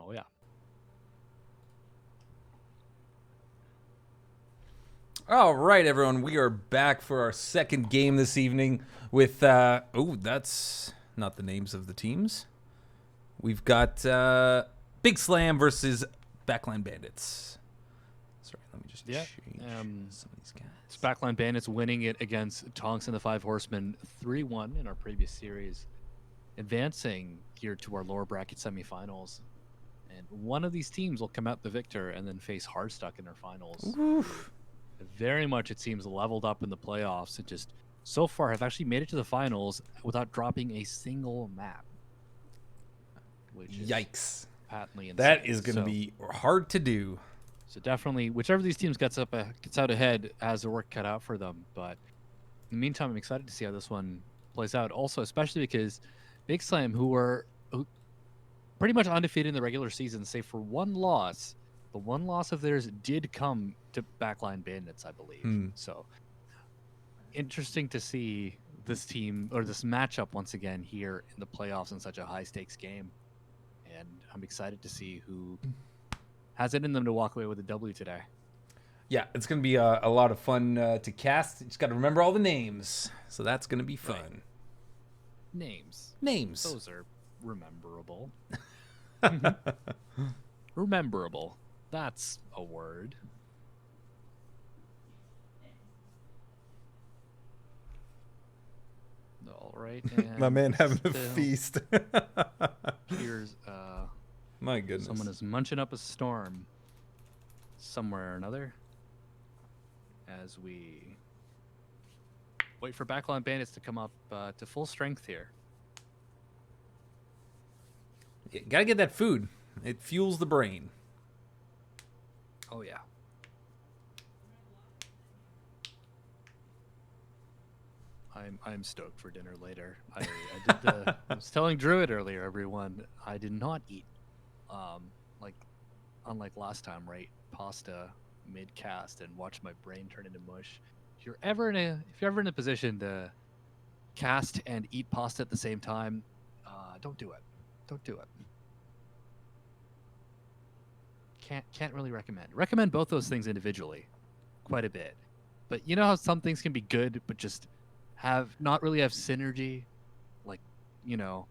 Oh yeah. All right, everyone. We are back for our second game this evening with, that's not the names of the teams. We've got BIGSLAM versus Backline Bandits. Sorry, let me just change some of these guys. It's Backline Bandits winning it against Tonks and the Five Horsemen 3-1 in our previous series, advancing here to our lower bracket semifinals. And one of these teams will come out the victor and then face Hardstuck in their finals. Oof. Very much, it seems, leveled up in the playoffs and just so far have actually made it to the finals without dropping a single map. Which is Yikes. patently insane. That is going to be hard to do. So definitely, whichever of these teams gets out ahead has their work cut out for them. But in the meantime, I'm excited to see how this one plays out. Also, especially because BIGSLAM, who pretty much undefeated in the regular season, save for one loss. The one loss of theirs did come to Backline Bandits, I believe. So interesting to see this team or this matchup once again here in the playoffs in such a high stakes game. And I'm excited to see who has it in them to walk away with a W today. Yeah, it's going to be a lot of fun to cast. You just got to remember all the names. So that's going to be fun. Right. Names. Those are rememberable. Rememberable. That's a word. All right. My man having a feast. Here's my goodness. Someone is munching up a storm somewhere or another as we wait for Backline Bandits to come up to full strength here. You gotta get that food. It fuels the brain. Oh yeah. I'm stoked for dinner later. I was telling Druid earlier, everyone, I did not eat unlike last time, right? Pasta mid cast and watch my brain turn into mush. If you're ever in a position to cast and eat pasta at the same time, don't do it. Don't do it. Can't really recommend. Recommend both those things individually, quite a bit. But you know how some things can be good, but just not really have synergy, like, you know,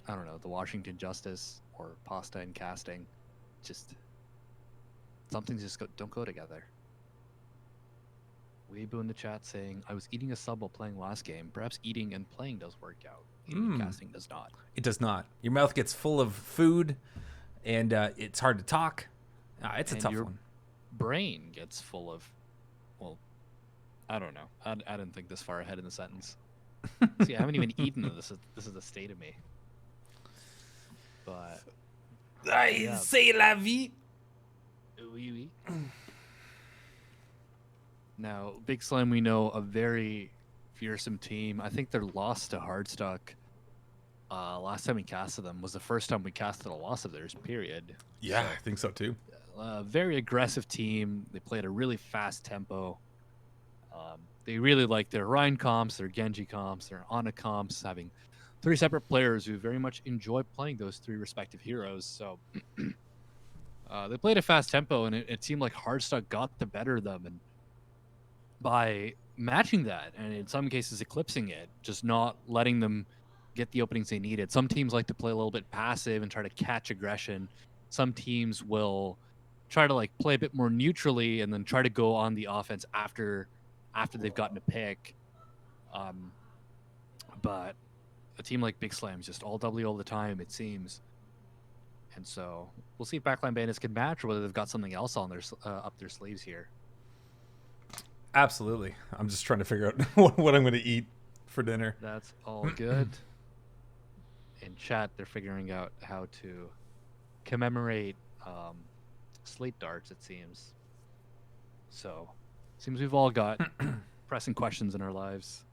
I don't know, the Washington Justice or pasta and casting. Just some things just don't go together. Weebu in the chat saying, I was eating a sub while playing last game. Perhaps eating and playing does work out. Eating and casting does not. It does not. Your mouth gets full of food, and it's hard to talk. It's a tough one. Brain gets full of, well, I don't know. I didn't think this far ahead in the sentence. See, I haven't even eaten. This is the state of me. But c'est la vie. Oui, oui. Now, BIGSLAM, we know, a very fearsome team. I think their loss to Hardstuck last time we casted them was the first time we casted a loss of theirs, period. Yeah, I think so too. Very aggressive team. They play at a really fast tempo. They really like their Rhine comps, their Genji comps, their Ana comps, having 3 separate players who very much enjoy playing those 3 respective heroes. So they played a fast tempo, and it seemed like Hardstuck got the better of them. And by matching that, and in some cases eclipsing it, just not letting them get the openings they needed. Some teams like to play a little bit passive and try to catch aggression. Some teams will try to play a bit more neutrally and then try to go on the offense after they've gotten a pick. But a team like BIGSLAM is just all W all the time, it seems. And so we'll see if Backline Bandits can match or whether they've got something else on their up their sleeves here. Absolutely. I'm just trying to figure out what I'm going to eat for dinner. That's all good. In chat, they're figuring out how to commemorate slate darts, it seems. So, seems we've all got pressing questions in our lives.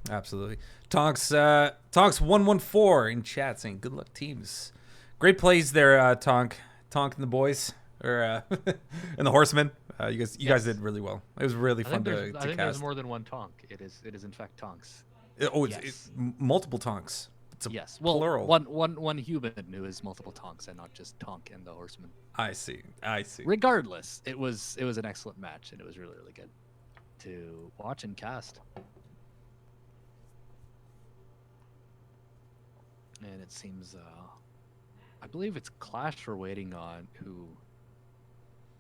Absolutely. Tonks 114 in chat saying good luck teams. Great plays there, Tonk and the boys, or and the horsemen. You guys did really well. It was really fun to cast. I think there's more than one Tonk. It is in fact Tonks. It's multiple Tonks. Yes. Well, plural. one human who is multiple Tonks and not just Tonk and the Horseman. I see. Regardless, it was an excellent match, and it was really, really good to watch and cast. And it seems, I believe it's Clash we're waiting on, who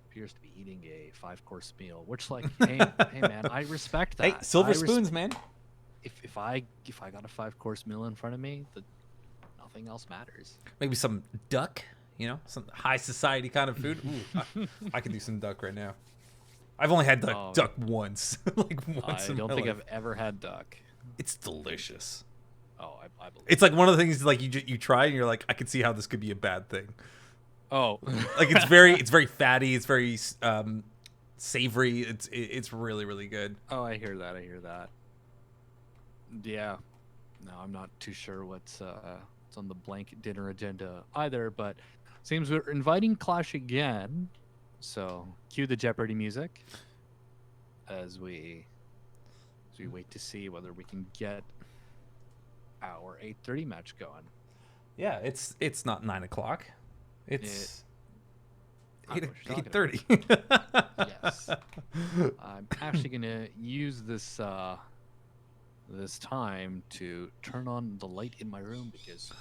appears to be eating a 5-course meal. Which, like, hey man, I respect that. Hey, silver spoons, man. If I got a 5-course meal in front of me, nothing else matters. Maybe some duck, some high society kind of food. Ooh, I could do some duck right now. I've only had duck once, like once. I don't think I've ever had duck. It's delicious. Oh, I believe. It's like one of the things like you try and you're like, I could see how this could be a bad thing. Oh, like it's very fatty. It's very savory. It's really, really good. Oh, I hear that. Yeah. No, I'm not too sure what's on the blank dinner agenda either, but seems we're inviting Clash again. So cue the Jeopardy music as we wait to see whether we can get our 8:30 match going. Yeah, it's not 9 o'clock. It's 8:30. Yes. I'm actually gonna use this this time to turn on the light in my room because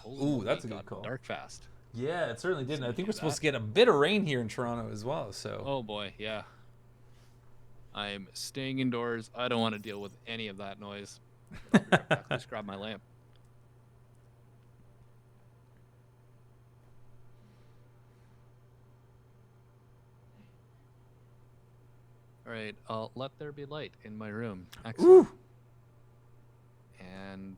that's a good call. Dark fast. Yeah, it certainly did. I think we're supposed to get a bit of rain here in Toronto as well. So. Oh boy, yeah. I'm staying indoors. I don't want to deal with any of that noise. I'll be right back. Just grab my lamp. All right, let there be light in my room. Excellent. Ooh. And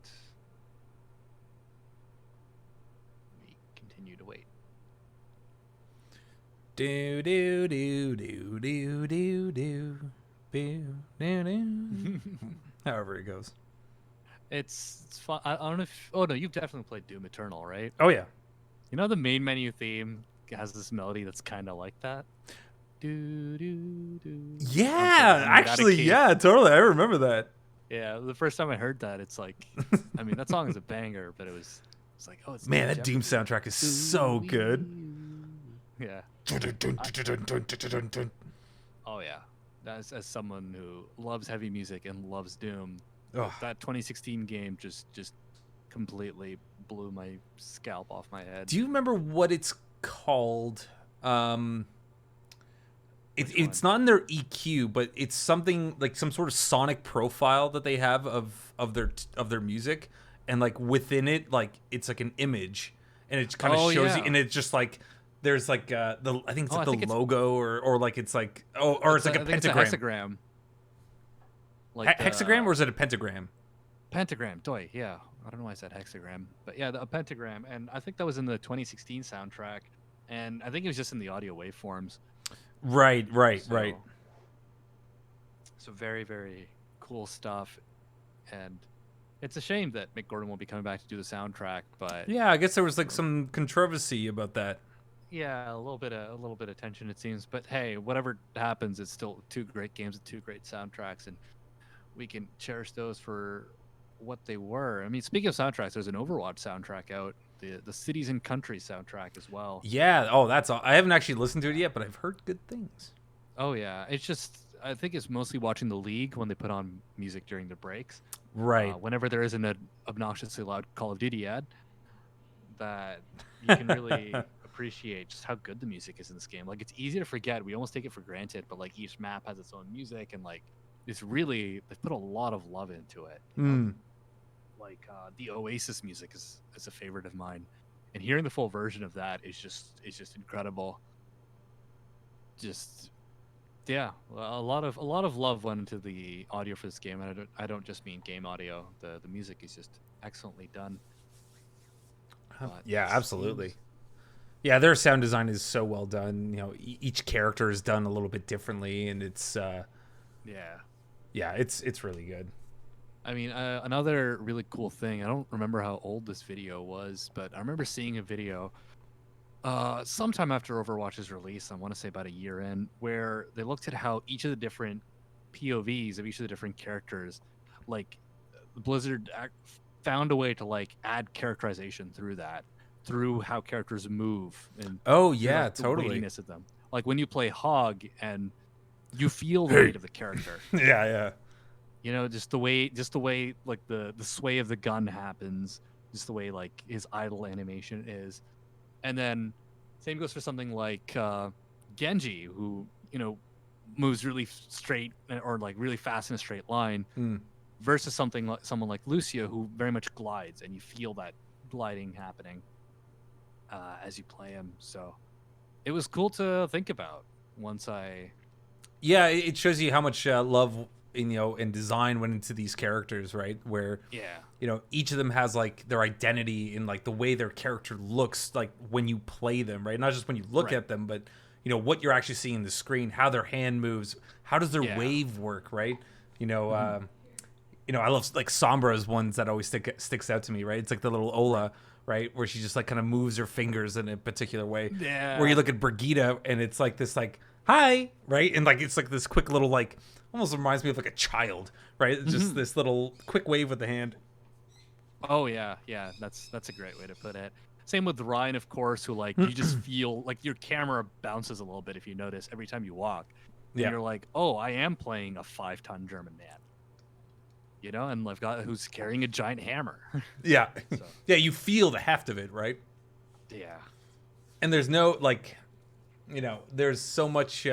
we continue to wait. Do do do do do do do do do. However it goes. It's fun. I don't know if. Oh no, you've definitely played Doom Eternal, right? Oh yeah. You know the main menu theme has this melody that's kind of like that. Do do do. Yeah, actually, yeah, totally. I remember that. Yeah, the first time I heard that, it's like, I mean, that song is a banger, but it's like, oh, it's man, that Doom soundtrack is so good. Yeah. Oh yeah, as someone who loves heavy music and loves Doom, that 2016 game just completely blew my scalp off my head. Do you remember what it's called? It's not in their EQ, but it's something like some sort of sonic profile that they have of their music, and like within it, like it's like an image, and it kind of shows you, and it's just like there's like I think it's like the logo or like it's like or it's like a pentagram. It's a hexagram. Like hexagram, or is it a pentagram? Pentagram, toy, yeah. I don't know why I said hexagram, but yeah, a pentagram, and I think that was in the 2016 soundtrack, and I think it was just in the audio waveforms. Right. So very, very cool stuff, and it's a shame that Mick Gordon won't be coming back to do the soundtrack. But yeah, I guess there was like some controversy about that. Yeah, a little bit of tension it seems. But hey, whatever happens, it's still 2 great games and 2 great soundtracks, and we can cherish those for what they were. I mean, speaking of soundtracks, there's an Overwatch soundtrack out. The Cities and Countries soundtrack as well. Yeah. Oh, that's all. I haven't actually listened to it yet, but I've heard good things. Oh yeah, it's just I think it's mostly watching the league when they put on music during the breaks. Right. Whenever there isn't an obnoxiously loud Call of Duty ad, that you can really appreciate just how good the music is in this game. Like it's easy to forget. We almost take it for granted, but like each map has its own music, and like it's really they put a lot of love into it. You know? Like the Oasis music is a favorite of mine, and hearing the full version of that is just incredible. Just yeah, a lot of love went into the audio for this game, and I don't just mean game audio. The music is just excellently done. Yeah, absolutely. Yeah, their sound design is so well done. You know, each character is done a little bit differently, and it's it's really good. I mean, another really cool thing, I don't remember how old this video was, but I remember seeing a video sometime after Overwatch's release, I want to say about a year in, where they looked at how each of the different POVs of each of the different characters, like Blizzard found a way to like add characterization through that, through how characters move and Oh through, yeah, like the totally. weightiness of them. Like when you play Hog and you feel the Hey. weight of the character. Yeah, yeah. You know, just the way like the sway of the gun happens, just the way like his idle animation is. And then same goes for something like Genji, who, you know, moves really straight or like really fast in a straight line, versus something like someone like Lucio, who very much glides, and you feel that gliding happening as you play him. So it was cool to think about once I. Yeah, it shows you how much love and design went into these characters, right? Where Yeah. each of them has like their identity in like the way their character looks like when you play them, right? Not just when you look Right. at them, but what you're actually seeing on the screen, how their hand moves, how does their Yeah. wave work, right? I love like Sombra's ones that always sticks out to me, right? It's like the little Ola, right, where she just like kind of moves her fingers in a particular way. Yeah. Where you look at Brigitte and it's like this like hi, right, and like it's like this quick little like almost reminds me of like a child, right? It's just this little quick wave with the hand. Oh yeah, that's a great way to put it. Same with Ryan, of course, who like you just feel like your camera bounces a little bit if you notice every time you walk. And you're like, oh, I am playing a 5-ton German man. And I've got who's carrying a giant hammer. Yeah. So. Yeah, you feel the heft of it, right? Yeah. And there's no like there's so much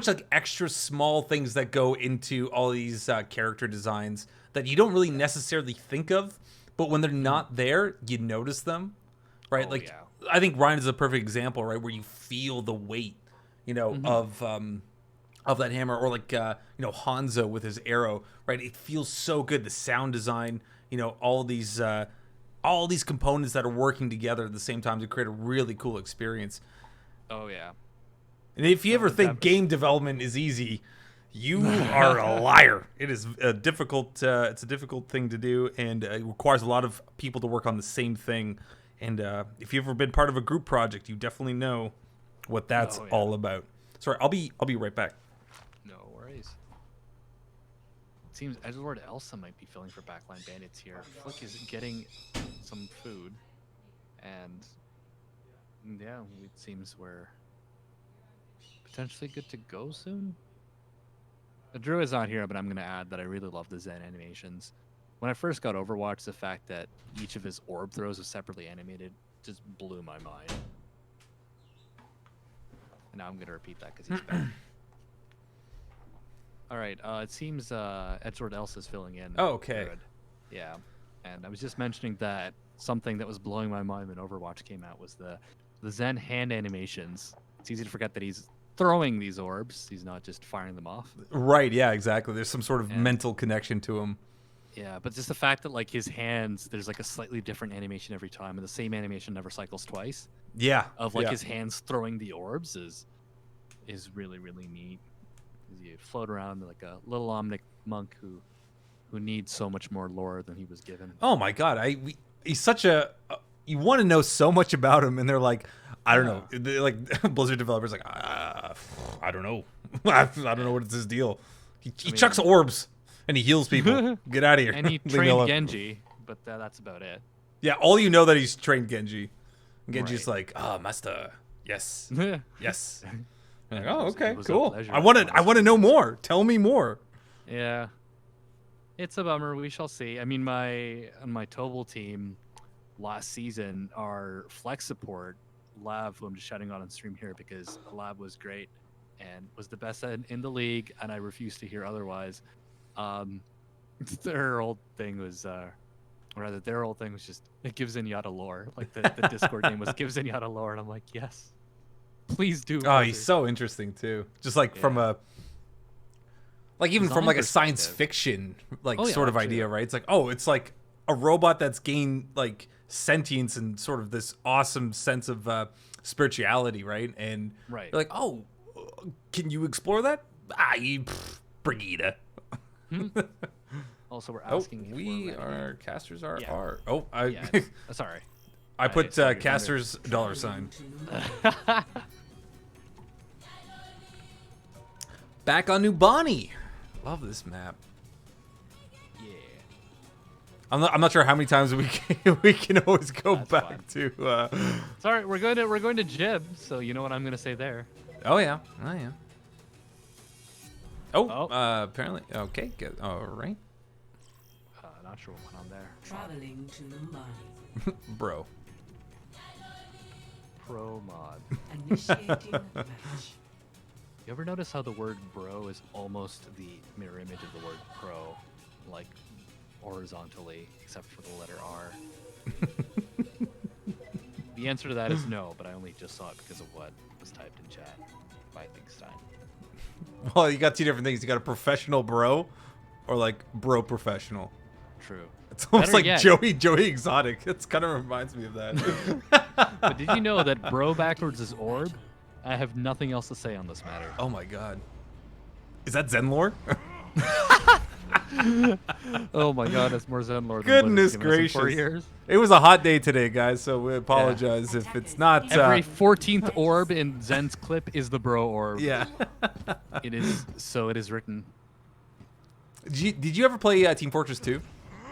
like extra small things that go into all these character designs that you don't really necessarily think of, but when they're not there, you notice them, right? I think Ryan is a perfect example, right, where you feel the weight, of that hammer, or like Hanzo with his arrow, right? It feels so good. The sound design, all these components that are working together at the same time to create a really cool experience. Oh yeah. And if you ever think game development is easy, you are a liar. It is a difficult. It's a difficult thing to do, and it requires a lot of people to work on the same thing. And if you've ever been part of a group project, you definitely know what that's all about. Sorry, I'll be right back. No worries. It seems Edward Elsa might be filling for Backline Bandits here. Flick is getting some food, and yeah, it seems we're potentially good to go soon. Drew is not here, but I'm going to add that I really love the Zen animations. When I first got Overwatch, the fact that each of his orb throws was separately animated just blew my mind. And now I'm going to repeat that because he's back. All right, it seems Edward Elsa is filling in. Oh, okay. Good. Yeah, and I was just mentioning that something that was blowing my mind when Overwatch came out was the Zen hand animations. It's easy to forget that he's throwing these orbs. He's not just firing them off. Right, yeah, exactly. There's some sort of mental connection to him. Yeah, but just the fact that like his hands, there's like a slightly different animation every time, and the same animation never cycles twice. Yeah. Of like his hands throwing the orbs is really, really neat. You float around like a little Omnic monk who needs so much more lore than he was given. Oh my god, he's such a you want to know so much about him, and they're like, I don't know. They're like Blizzard developers like, I don't know. I don't know what it's his deal. He chucks orbs and he heals people. Get out of here. And he trained Genji, but that's about it. Yeah, all you know that he's trained Genji. Genji's like, master, yes, yes. Like, oh, okay, cool. I want to know more. Tell me more. Yeah, it's a bummer. We shall see. I mean, on my Tobal team last season, our flex support Lab, who I'm just shouting out on stream here because Lab was great and was the best in the league, and I refuse to hear otherwise. Their old thing was, just it gives Zenyatta lore. Like the Discord name was gives Zenyatta lore, and I'm like, yes. Please do. Oh, he's so interesting too. Just like from a, like even from like a science fiction sort of idea, right? It's like, it's like a robot that's gained like sentience and sort of this awesome sense of spirituality, right? And you're like, can you explore that? Brigitte. Also, we're asking. Casters are. Sorry. I put casters $. Back on New Bonnie. Love this map. I'm not sure how many times we can always go That's back fine. to. Sorry, we're going to Jib, so you know what I'm gonna say there. Oh yeah. Oh yeah. Oh, Oh. apparently. Okay, good. All right. Not sure what went on there. Traveling to Mumbai. Bro. Pro mod. Initiating match. You ever notice how the word bro is almost the mirror image of the word pro, like horizontally, except for the letter R? The answer to that is no, but I only just saw it because of what was typed in chat by Bigstein. Well, you got two different things. You got a professional bro, or like bro professional. True. It's almost Better like yet. Joey Exotic. It kind of reminds me of that. But did you know that bro backwards is orb? I have nothing else to say on this matter. Oh my god. Is that Zen lore? Oh my god, that's more Zen lore than Goodness Blizzard's given us in 4 gracious. years. It was a hot day today, guys, so we apologize if it's not. Every 14th orb in Zen's clip is the bro orb. Yeah. It is, so it is written. Did you ever play Team Fortress 2?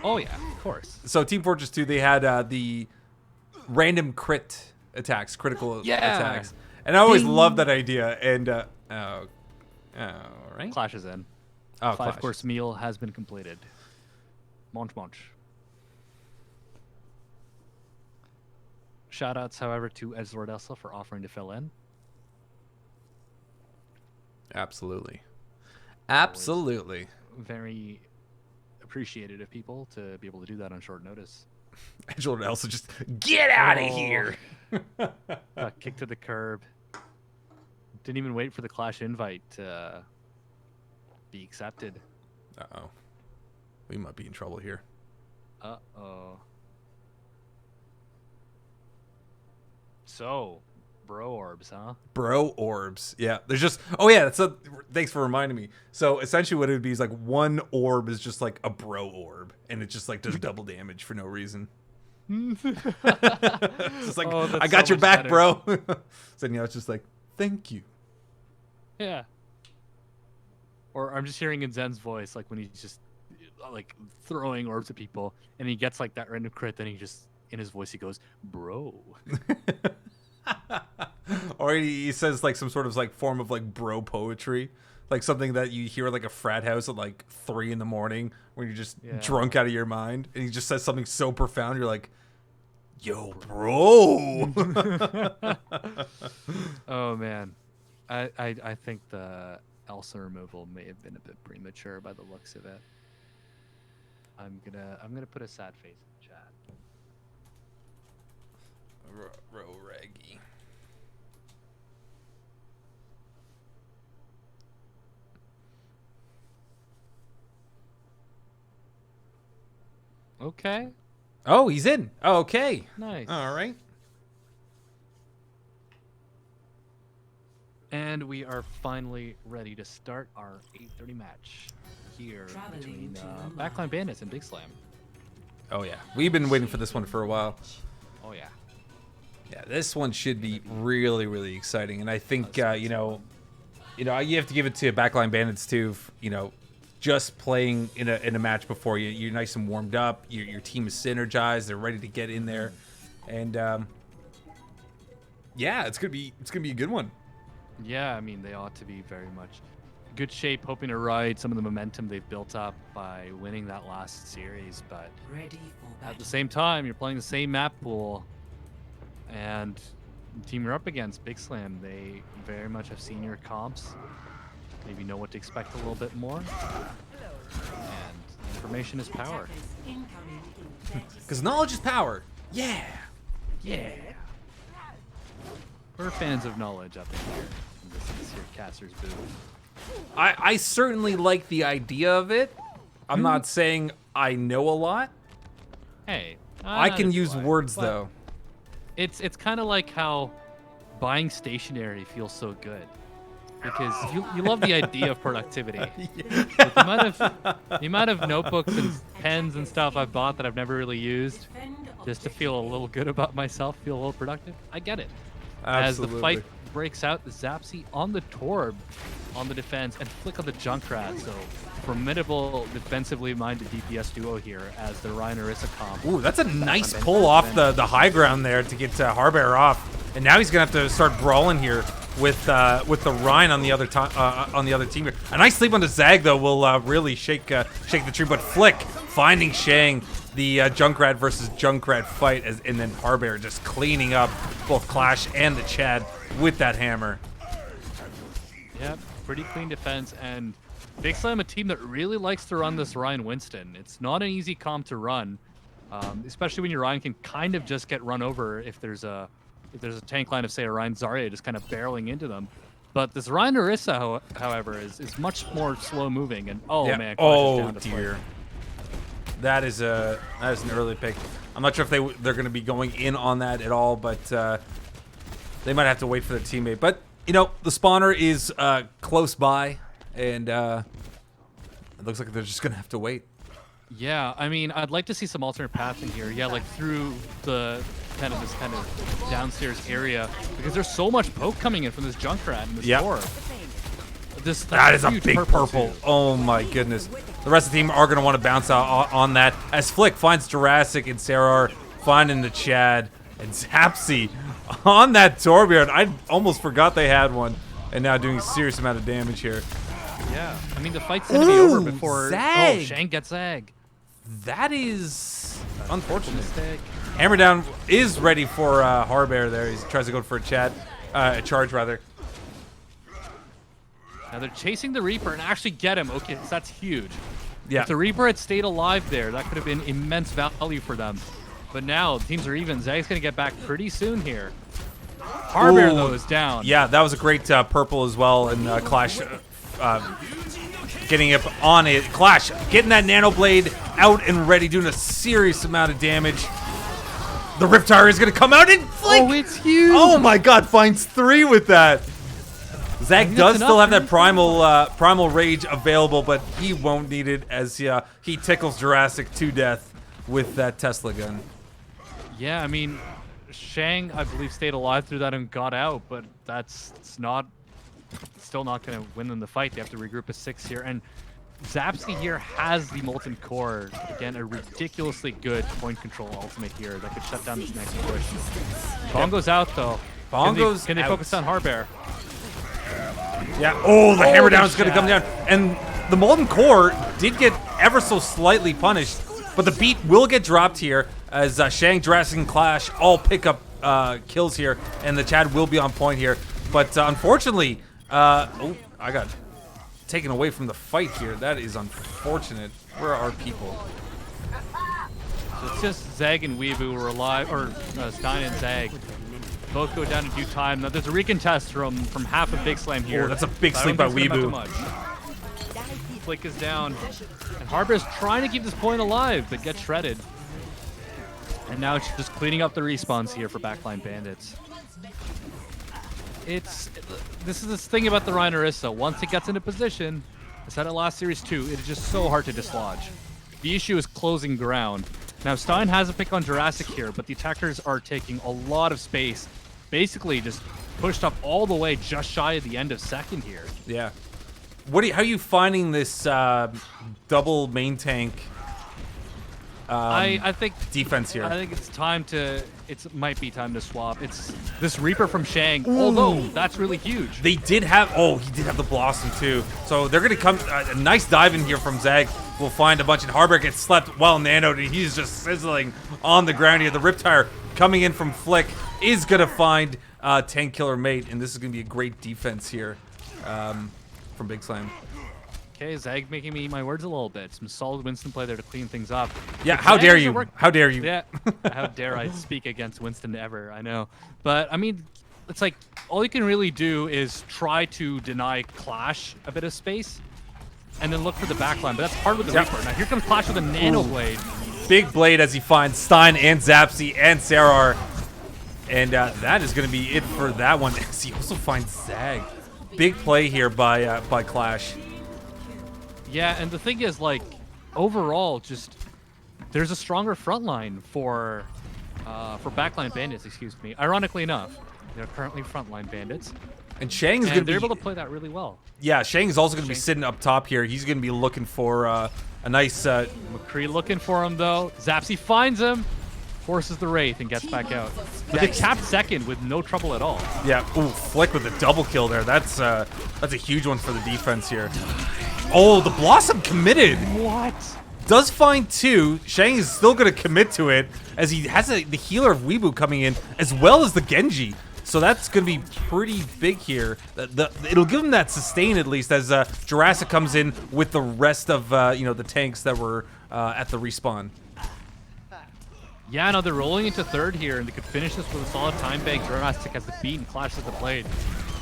Oh yeah, of course. So Team Fortress 2, they had the random crit attacks, critical Yeah. attacks. And I always Ding. loved that idea. And, all right. Clash is in. Oh, 5-course meal has been completed. Munch munch. Shoutouts, however, to Edgelord Elsa for offering to fill in. Absolutely. Absolutely. Very appreciated of people to be able to do that on short notice. Angela Elsa just, get out of Oh. here. Got kicked to the curb. Didn't even wait for the Clash invite to be accepted. Uh-oh. We might be in trouble here. Uh-oh. So, bro orbs, huh? Bro orbs. Yeah. There's just, oh yeah, so thanks for reminding me. So essentially what it would be is like one orb is just like a bro orb. And it just like does double damage for no reason. It's just like, Oh, that's I got so your much back, better. bro. So you know, it's just like, thank you. Yeah. Or I'm just hearing in Zen's voice, like when he's just like throwing orbs at people, and he gets like that random crit, then he just in his voice he goes, "Bro." Or he says like some sort of like form of like bro poetry, like something that you hear at like a frat house at like 3 a.m. when you're just Yeah. drunk out of your mind, and he just says something so profound, you're like, yo, bro. Oh man, I think the Elsa removal may have been a bit premature by the looks of it. I'm gonna put a sad face in the chat. Reggie. Okay, Oh, he's in. Okay. nice. All right. And we are finally ready to start our 8:30 match here Traveling between to Backline Bandits and BIGSLAM. Oh yeah, we've been waiting for this one for a while. Oh yeah. Yeah, this one should be really, really exciting, and I think That's you have to give it to Backline Bandits too. Just playing in a match before you're nice and warmed up. Your team is synergized. They're ready to get in there, and yeah, it's gonna be a good one. Yeah, I mean, they ought to be very much good shape, hoping to ride some of the momentum they've built up by winning that last series. But Ready for at battle. the same time, you're playing the same map pool, and the team you're up against, BIGSLAM, they very much have seen your comps, maybe know what to expect a little bit more, and information is power. Attackers incoming in 30 Because knowledge is power. Yeah. Yeah. We're fans of knowledge up in here. This is here Caster's booth. I certainly like the idea of it. I'm not saying I know a lot. Hey, I can neither use do I, words but though. It's kind of like how buying stationery feels so good because you love the idea of productivity. Like the amount of notebooks and pens and stuff I've bought that I've never really used defend just to objective. feel a little good about myself, feel a little productive. I get it. Absolutely. As the fight breaks out, Zapsy on the Torb on the defense and flick on the Junkrat. So formidable defensively minded DPS duo here as the Ryan Orisa comp. Ooh, that's a nice pull off the high ground there to get Harbear off. And now he's gonna have to start brawling here with the Ryan on the other team here. A nice sleep on the Zag though will really shake the tree. But Flick finding Shang, the Junkrat versus Junkrat fight, and then Harbear just cleaning up both Clash and the Chad with that hammer. Yep, pretty clean defense, and BIGSLAM, a team that really likes to run this Ryan Winston. It's not an easy comp to run, especially when your Ryan can kind of just get run over if there's a tank line of, say, a Ryan Zarya just kind of barreling into them. But this Ryan Orisa, however, is much more slow moving, and yeah. man, Clash is Oh down to dear, Flick. that is an early pick. I'm not sure if they're going to be going in on that at all, but they might have to wait for their teammate. But you know, the spawner is close by, and it looks like they're just going to have to wait. Yeah, I mean, I'd like to see some alternate pathing here. Yeah, like through the this kind of downstairs area, because there's so much poke coming in from this Junkrat in this door. That is a huge big purple. too. Oh my goodness. The rest of the team are going to want to bounce out on that as Flick finds Jurassic and Sarar finding the Chad, and Zapsy on that Torbjorn. I almost forgot they had one, and now doing a serious amount of damage here. Yeah, I mean, the fight's going to be over before Zag. Shang gets Zag. That is unfortunate. Mistake. Hammer down is ready for Harbear there. He tries to go for a charge rather. Now they're chasing the Reaper and actually get him. Okay, so that's huge. Yeah. If the Reaper had stayed alive there, that could have been immense value for them. But now teams are even. Zag's going to get back pretty soon here. Harbear, though, is down. Yeah, that was a great purple as well, and Clash getting up on it. Clash getting that Nano Blade out and ready, doing a serious amount of damage. The Riptire is going to come out and Flick! Oh, it's huge. Oh my god, finds 3 with that. Zag does still have that primal rage available, but he won't need it as he tickles Jurassic to death with that Tesla gun. Yeah, I mean, Shang, I believe, stayed alive through that and got out, but still not going to win them the fight. They have to regroup a 6 here, and Zapsy here has the Molten Core. Again, a ridiculously good point control ultimate here that could shut down this next push. Bongo's out, though. Bongo's Can they focus on Harbear? Yeah. Oh, the hammer down is going to shot. come down. And the Molten Core did get ever so slightly punished, but the beat will get dropped here as Shang, Jurassic, and Clash all pick up kills here, and the Chad will be on point here. But unfortunately, I got taken away from the fight here. That is unfortunate. Where are our people? So it's just Zag and Weebu who are alive, or Stein and Zag. Both go down in due time. Now there's a recontest from half of BIGSLAM here. Oh, that's a big I sleep don't by think it's gonna Weebu. amount to much. Flick is down. And Harbear's trying to keep this point alive, but gets shredded. And now it's just cleaning up the respawns here for Backline Bandits. This is this thing about the Ryan Orisa. Once it gets into position, I said it last series too, it is just so hard to dislodge. The issue is closing ground. Now Stein has a pick on Jurassic here, but the attackers are taking a lot of space. Basically just pushed up all the way just shy of the end of second here. Yeah. How are you finding this double main tank I think defense here? I think it might be time to swap. It's this Reaper from Shang, although that's really huge. They did have, he did have the Blossom too. So they're going to come, a nice dive in here from Zag. We'll find a bunch, and Harbear gets slept well nanoed, and he's just sizzling on the ground here. The Riptire coming in from Flick is going to find Tank Killer Mate, and this is going to be a great defense here from BIGSLAM. Okay, Zag making me eat my words a little bit. Some solid Winston play there to clean things up. Yeah, But how Zag dare doesn't you? work- How dare you? Yeah, how dare I speak against Winston ever, I know. But, I mean, it's like, all you can really do is try to deny Clash a bit of space, and then look for the backline, but that's hard with the Yep. Reaper. Now here comes Clash with a Nano Blade. Big blade as he finds Stein and Zapsy and Sarar. And that is going to be it for that one. As he also finds Zag. Big play here by Clash. Yeah, and the thing is, like, overall, just there's a stronger front line for Backline Bandits, excuse me. Ironically enough, they're currently frontline Bandits, And Shang's And gonna they're be able to play that really well. yeah. Shang's also gonna be Shang- sitting up top here. He's gonna be looking for a nice. McCree looking for him though. Zapsy finds him, forces the Wraith, and gets back out. But they tapped second with no trouble at all. Yeah. Ooh, Flick with a double kill there. That's a huge one for the defense here. Oh, the Blossom committed. What? Does find two. Shang is still going to commit to it as he has the healer of Weebu coming in as well as the Genji. So that's going to be pretty big here. It'll give him that sustain at least as Jurassic comes in with the rest of the tanks that were at the respawn. Yeah, no, they're rolling into third here, and they could finish this with a solid time bank. Jurassic has the beat and clashes the blade.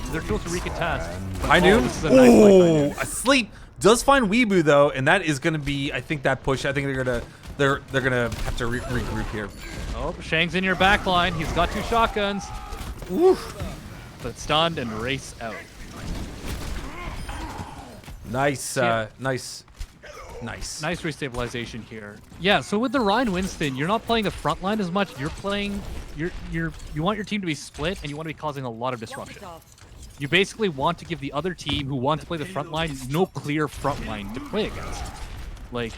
They're tools to recontest. High noon. This is a nice play, High Noon. Asleep does find Weebu though, and that is going to be, I think, that push. I think they're gonna have to regroup here. Oh, Shang's in your back line. He's got 2 shotguns. Oof. But stunned and race out. Nice, Yeah. nice. Nice restabilization here. Yeah, so with the Ryan Winston, you're not playing the front line as much. You're playing, you want your team to be split, and you want to be causing a lot of disruption. You basically want to give the other team who wants to play the front line no clear front line to play against. Like,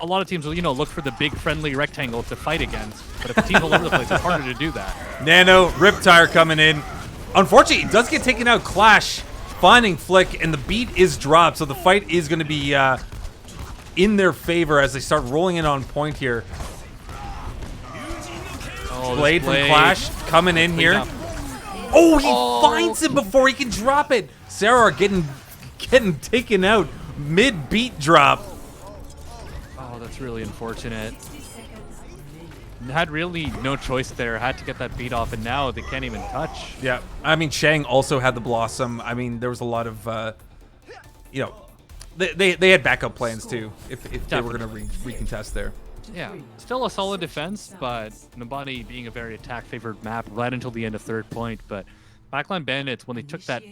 a lot of teams will, look for the big friendly rectangle to fight against, but if the team's all over the place, it's harder to do that. Nano, Riptire coming in. Unfortunately, it does get taken out. Clash finding Flick, and the beat is dropped, so the fight is going to be in their favor as they start rolling in on point here. Oh, Blade from Clash coming in here. up. Oh, he finds him before he can drop it. Sarah getting taken out mid-beat drop. Oh, that's really unfortunate. Had really no choice there. Had to get that beat off, and now they can't even touch. Yeah, I mean, Shang also had the Blossom. I mean, there was a lot of, they had backup plans too if they were going to recontest there. Yeah, still a solid defense, but Nobody being a very attack-favored map right until the end of third point. But Backline Bandits, when they took that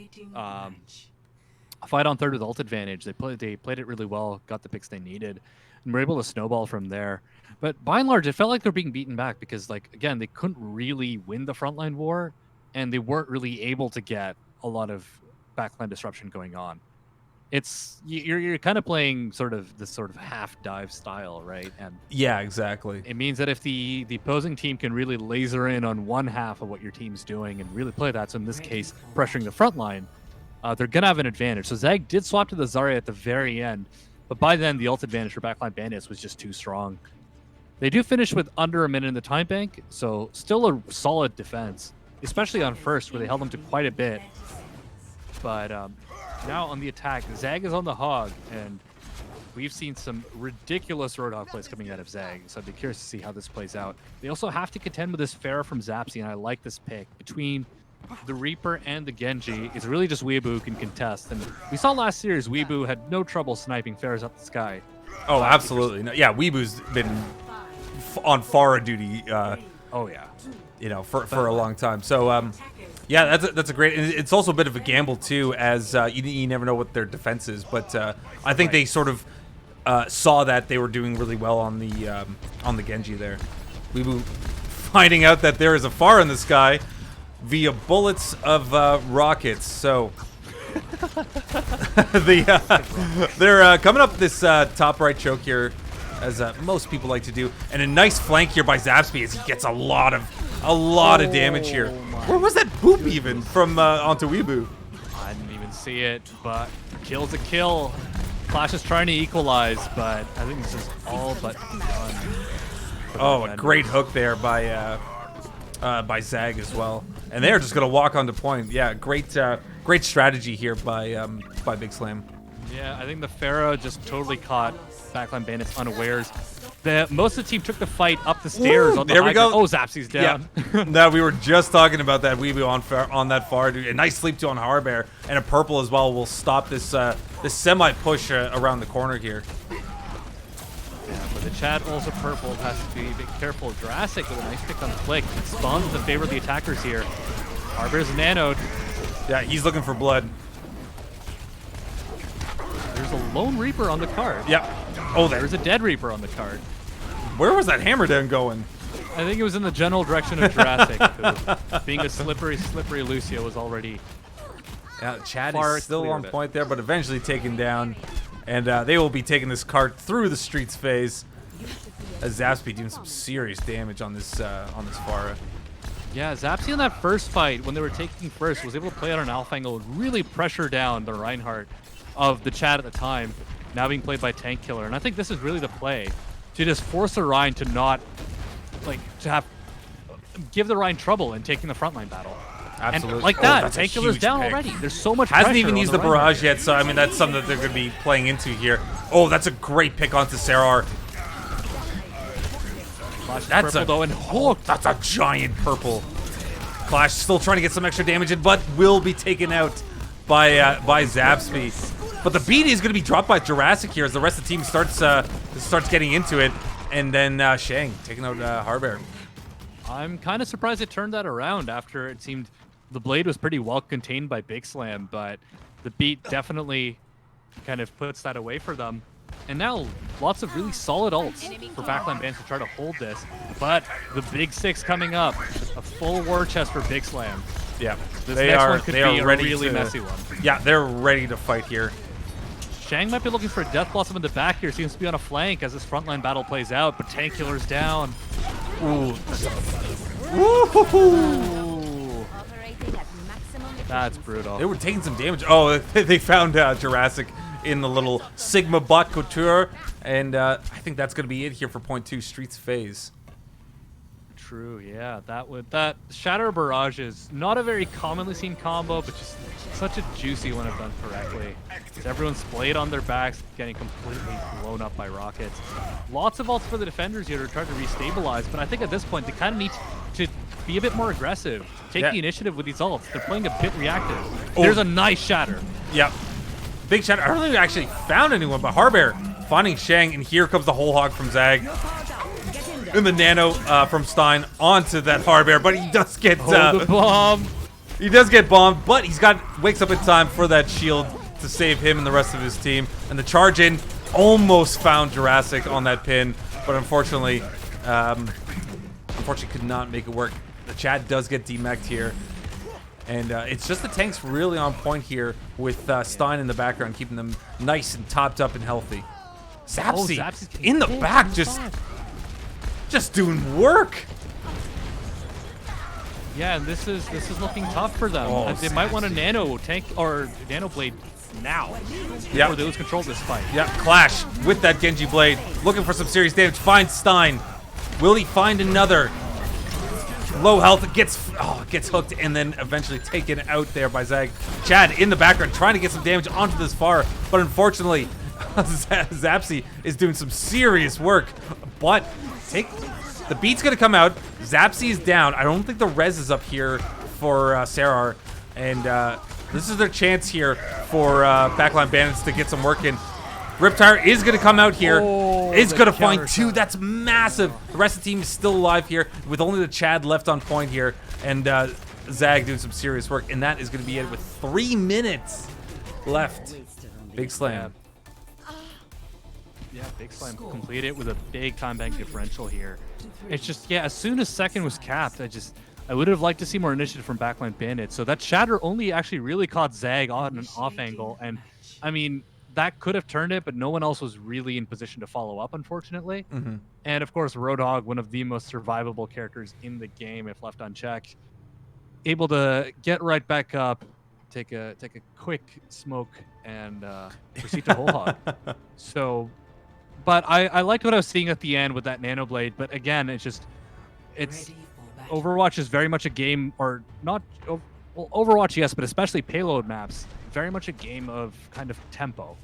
fight on third with ult advantage, they played it really well, got the picks they needed, and were able to snowball from there. But by and large, it felt like they're being beaten back because, again, they couldn't really win the frontline war, and they weren't really able to get a lot of backline disruption going on. You're kind of playing this sort of half dive style, right? And yeah, exactly. it means that if the opposing team can really laser in on one half of what your team's doing and really play that, so in this case, pressuring the front line, they're gonna have an advantage. So Zag did swap to the Zarya at the very end, but by then the ult advantage for Backline Bandits was just too strong. They do finish with under a minute in the time bank, so still a solid defense, especially on first where they held them to quite a bit. But now on the attack, Zag is on the hog, and we've seen some ridiculous Roadhog plays coming out of Zag, so I'd be curious to see how this plays out. They also have to contend with this Pharah from Zapsy, and I like this pick. Between the Reaper and the Genji, it's really just Weebu who can contest. And we saw last series, Weebu had no trouble sniping Pharahs up the sky. Oh, absolutely. No, yeah, Weebu's been on Pharah duty, Oh, yeah. for a long time. So, yeah, that's a great. And it's also a bit of a gamble too, as you never know what their defense is. But I think they sort of saw that they were doing really well on the Genji there. Weebu finding out that there is a Pharah in the sky via bullets of rockets. So they're coming up this top right choke here, as most people like to do, and a nice flank here by Zapsby as he gets a lot of damage here. Where was that boop even from onto Weebu? I didn't even see it, but kill's a kill. Clash is trying to equalize, but I think this is all but done. Oh, a great hook there by Zag as well, and they're just gonna walk onto point. Yeah, great strategy here by BIGSLAM. Yeah, I think the Pharah just totally caught Backline Bandits unawares. Most of the team took the fight up the stairs. Ooh, On the there we high go. ground. Oh, Zapsy's down. Yeah. No, we were just talking about that Weebu on that far. A nice sleep to on Harbear, and a purple as well will stop this this semi push around the corner here. Yeah, but the chat also purple has to be a bit careful. Jurassic with a nice pick on Flick. Spawns in the favor of the attackers here. Harbear's nanoed. Yeah, he's looking for blood. There's a lone Reaper on the card. Yep. Oh, There's a dead Reaper on the card. Where was that hammer down going? I think it was in the general direction of Jurassic, who, being a slippery Lucio, was already Yeah, Chad Far is still clear on of it. point there, but eventually taken down. And they will be taking this cart through the streets phase. As Zapsby doing some serious damage on this Pharah. Yeah, Zapsy in that first fight, when they were taking first, was able to play out an alpha angle and really pressure down the Reinhardt of the Chad at the time, now being played by Tank Killer. And I think this is really the play, to just force the Rhine to not, like, give the Rhine trouble in taking the frontline battle. Absolutely. And like Oh, that, that's a Tank Killer's huge down pick. already. There's so much Hasn't pressure even on used the Reinhardt. barrage yet, so I mean that's something that they're going to be playing into here. Oh, that's a great pick onto Sarar. Clash That's purple, though, and hooked. That's a giant purple. Clash still trying to get some extra damage in, but will be taken out by Zapsby. But the BD is going to be dropped by Jurassic here as the rest of the team starts getting into it, and then Shang taking out Harbear. I'm kind of surprised it turned that around after it seemed the Blade was pretty well contained by BIGSLAM, but the beat definitely kind of puts that away for them. And now lots of really solid ults for Backline Bandits to try to hold this. But the big six coming up, a full war chest for BIGSLAM. Yeah, This next one could be a really messy one. Yeah, they're ready to fight here. Shang might be looking for a Death Blossom in the back here. Seems to be on a flank as this frontline battle plays out, but Tank Killer's down. Ooh. Ooh. That's brutal. They were taking some damage. Oh, they found Jurassic in the little Sigma bot couture, and I think that's going to be it here for point 2 Streets phase. True, yeah. That Shatter Barrage is not a very commonly seen combo, but just such a juicy one if done correctly. As everyone's splayed on their backs, getting completely blown up by rockets. Lots of ults for the defenders here to try to restabilize, but I think at this point they kind of need to be a bit more aggressive. Take the initiative with these ults. They're playing a bit reactive. Oh. There's a nice Shatter. Yep. Big Shatter. I don't think we actually found anyone, but Harbear finding Shang, and here comes the whole hog from Zag. And the nano from Stein onto that Harbear, but he does get The bomb. he does get bombed, but wakes up in time for that shield to save him and the rest of his team. And the charge in almost found Jurassic on that pin, but unfortunately could not make it work. The Chad does get demeched here. And it's just the tanks really on point here with Stein in the background, keeping them nice and topped up and healthy. Zapsy in the back, just doing work. Yeah, and this is looking tough for them. Oh, They might want a nano tank or nano blade now. Yeah. Or they lose control of this fight. Yeah, Clash with that Genji blade, looking for some serious damage. Finds Stein. Will he find another? Low health, gets hooked, and then eventually taken out there by Zag. Chad in the background trying to get some damage onto this Pharah, but unfortunately, Zapsy is doing some serious work. But the beat's gonna come out. Zapsy is down. I don't think the res is up here for Sarar, and this is their chance here for Backline Bandits to get some work in. Riptire is going to come out here. Is going to find 2. That's massive. The rest of the team is still alive here with only the Chad left on point here. And Zag doing some serious work. And that is going to be it with 3 minutes left. BIGSLAM. Yeah, BIGSLAM completed it with a big time bank differential here. It's just, yeah, as soon as second was capped, I would have liked to see more initiative from Backline Bandits. So that Shatter only actually really caught Zag on an off angle. And I mean, that could have turned it, but no one else was really in position to follow up, unfortunately. And of course, Roadhog, one of the most survivable characters in the game, if left unchecked, able to get right back up, take a quick smoke, and proceed to whole hog. So, but I liked what I was seeing at the end with that nano blade. But again, it's Overwatch is very much a game, or not. Well, Overwatch, yes, but especially payload maps, very much a game of kind of tempo.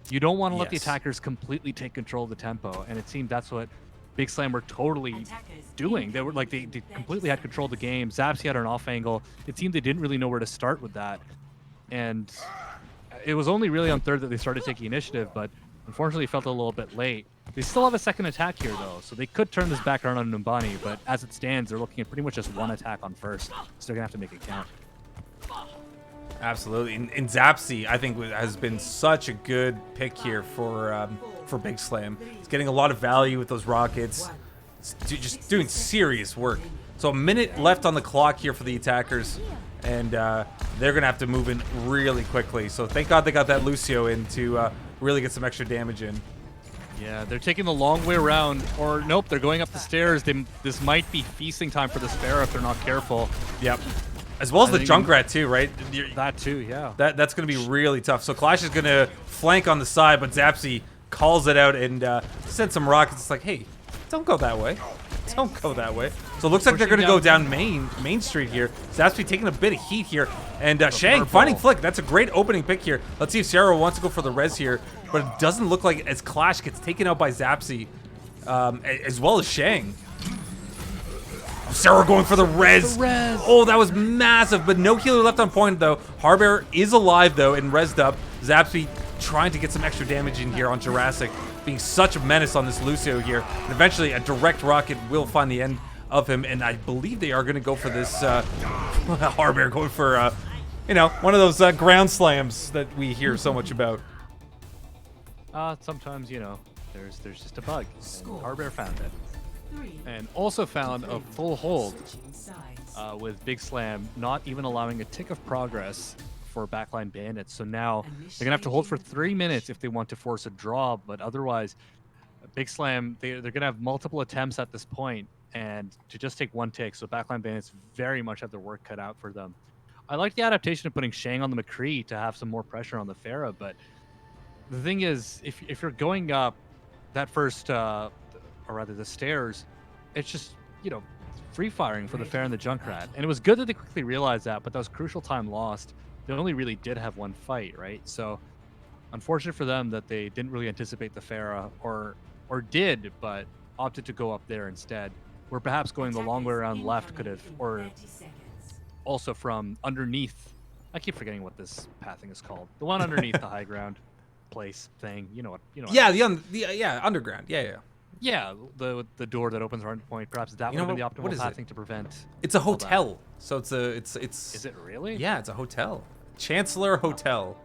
You don't want to let the attackers completely take control of the tempo, and it seemed that's what BIGSLAM were totally doing. They were like they completely had control of the game. Zapsy had an off angle. It seemed they didn't really know where to start with that, and it was only really on third that they started taking initiative, but unfortunately felt a little bit late. They still have a second attack here though, so they could turn this back around on Numbani, but as it stands, they're looking at pretty much just one attack on first, so they're gonna have to make it count. Absolutely, and Zapsy I think has been such a good pick here for BIGSLAM. He's getting a lot of value with those rockets. Just doing serious work. So a minute left on the clock here for the attackers, and they're going to have to move in really quickly. So thank God they got that Lucio in to really get some extra damage in. Yeah, they're taking the long way around, or nope, they're going up the stairs. This might be feasting time for the Sparrow if they're not careful. Yep. As well as I the think Junkrat too, right? That too, yeah. That's going to be really tough. So Clash is going to flank on the side, but Zapsy calls it out and sends some rockets. It's like, hey, don't go that way. Don't go that way. So it looks like they're going to go down Main Street here. Zapsy taking a bit of heat here. And Shang finding Flick. That's a great opening pick here. Let's see if Sarah wants to go for the res here. But it doesn't look like as Clash gets taken out by Zapsy, as well as Shang. Sarah going for the res. Oh, that was massive, but no healer left on point, though. Harbear is alive, though, and resed up. Zapsy trying to get some extra damage in here on Jurassic, being such a menace on this Lucio here. And eventually, a direct rocket will find the end of him, and I believe they are going to go for this Harbear going for, you know, one of those ground slams that we hear so much about. Sometimes, you know, there's just a bug. And Harbear found it. 3. And also found a full hold Switching sides. with BIGSLAM not even allowing a tick of progress for Backline Bandits. So now they're going to have to hold for 3 minutes if they want to force a draw, but otherwise, BIGSLAM, they're going to have multiple attempts at this point and to just take one tick. So Backline Bandits very much have their work cut out for them. I like the adaptation of putting Shang on the McCree to have some more pressure on the Pharah, but the thing is, if you're going up that first, or rather the stairs, it's just, you know, free firing for the Pharah and the Junkrat. And it was good that they quickly realized that, but that was crucial time lost. They only really did have one fight, right? So unfortunate for them that they didn't really anticipate the Pharah, or did, but opted to go up there instead. Where perhaps going the long way around left could have, or 30 seconds. also from underneath. I keep forgetting what this pathing is called. The one underneath the high ground place thing. You know what? You know. Yeah, the underground. Yeah. Yeah, the door that opens around the point. Perhaps that would have been the optimal pathing to prevent. It's a hotel. So it's Is it really? Yeah, it's a hotel. Chancellor Hotel.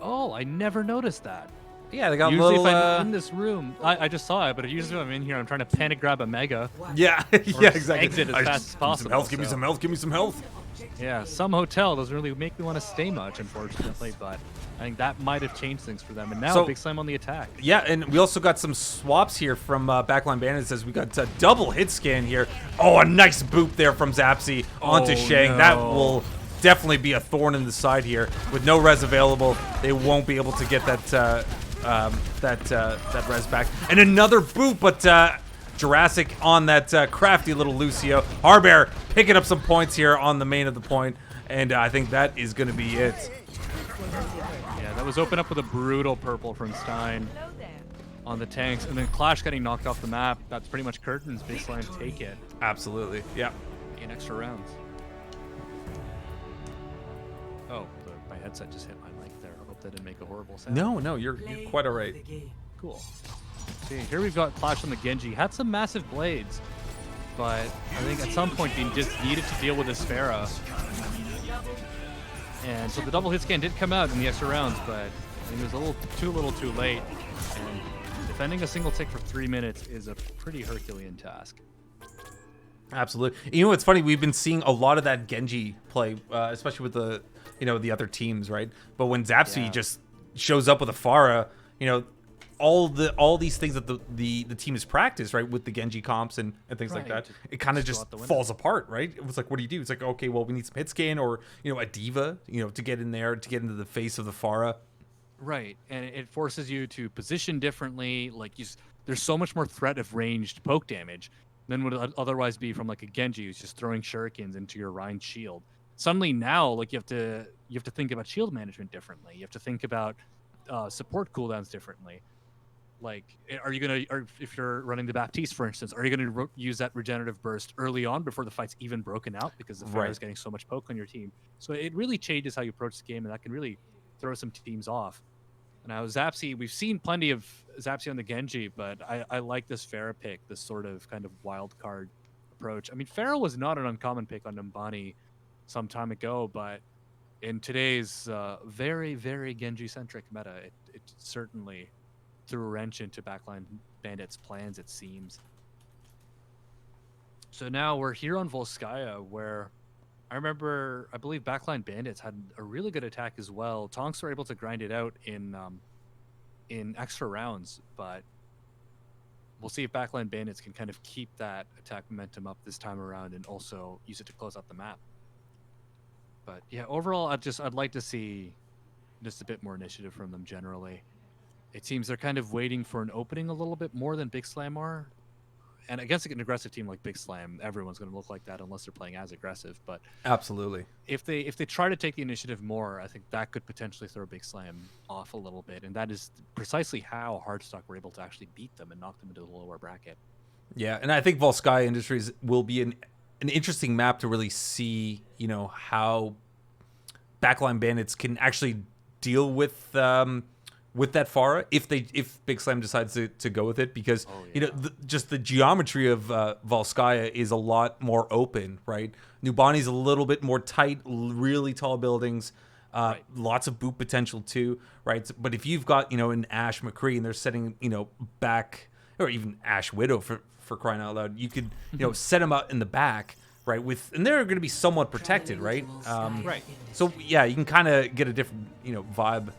Oh, I never noticed that. Yeah, they got Usually little. if I'm in this room, I just saw it, but usually if I'm in here, I'm trying to panic grab a mega. Yeah, Or yeah, exactly. exit as fast as possible. Give me so- some health. Give me some health. Yeah, some hotel doesn't really make me want to stay much, unfortunately, but I think that might have changed things for them. And now So- BIGSLAM on the attack. Yeah, and we also got some swaps here from Backline Bandits as we got a double hit scan here. Oh, a nice boop there from Zapsy onto Oh, Shang. no. That will definitely be a thorn in the side here. With no res available, they won't be able to get that that res back. And another boop, but Jurassic on that crafty little Lucio. Harbear picking up some points here on the main of the point, and I think that is going to be it. Yeah, that was opened up with a brutal purple from Stein on the tanks, and then Clash getting knocked off the map. That's pretty much curtains. BIGSLAM take it Absolutely, yeah. in extra rounds. Oh, my headset just hit my mic there. I hope that didn't make a horrible sound. No, you're Play quite all of right. the game. Cool. See, here we've got Clash on the Genji. Had some massive blades, but I think at some point he just needed to deal with his Pharah. And so the double hit scan did come out in the extra rounds, but it was a little too late. And defending a single tick for 3 minutes is a pretty Herculean task. Absolutely. You know what's funny? We've been seeing a lot of that Genji play, especially with the the other teams, right? But when Zapsy Yeah. just shows up with a Pharah, all these things that the team has practiced, right, with the Genji comps and things like Right. that, it kind of Just just go out the window. falls apart, right? It was like, what do you do? It's like, okay, well, we need some hit scan or a diva, to get in there to get into the face of the Pharah. Right, and it forces you to position differently. Like there's so much more threat of ranged poke damage than would otherwise be from like a Genji who's just throwing shurikens into your Rhine shield. Suddenly now, like you have to think about shield management differently. You have to think about support cooldowns differently. Like, are you gonna, or if you're running the Baptiste, for instance, are you gonna use that regenerative burst early on before the fight's even broken out because the Pharah Right. is getting so much poke on your team? So it really changes how you approach the game, and that can really throw some teams off. Now Zapsy, we've seen plenty of Zapsy on the Genji, but I like this Pharah pick, this sort of kind of wild card approach. I mean, Pharah was not an uncommon pick on Numbani some time ago, but in today's very, very Genji-centric meta, it certainly threw a wrench into Backline Bandits' plans, it seems. So now we're here on Volskaya, where I believe Backline Bandits had a really good attack as well. Tonks were able to grind it out in extra rounds, but we'll see if Backline Bandits can kind of keep that attack momentum up this time around and also use it to close out the map. But yeah, overall, I'd like to see just a bit more initiative from them generally. It seems they're kind of waiting for an opening a little bit more than BIGSLAM are. And against an aggressive team like BIGSLAM, everyone's going to look like that unless they're playing as aggressive. But Absolutely. if they try to take the initiative more, I think that could potentially throw BIGSLAM off a little bit. And that is precisely how Hardstock were able to actually beat them and knock them into the lower bracket. Yeah, and I think Volskaya Industries will be an interesting map to really see, you know, how Backline Bandits can actually deal with that Pharah if BIGSLAM decides to go with it, because you know just the geometry of Volskaya is a lot more open, right? Nubani's a little bit more tight, really tall buildings, lots of boot potential too, right? But if you've got, you know, an Ash McCree and they're setting, you know, back, or even Ash Widow for crying out loud, you could, you know, set them out in the back, right? And they're going to be somewhat protected, right? Right. So yeah, you can kind of get a different, you know, vibe.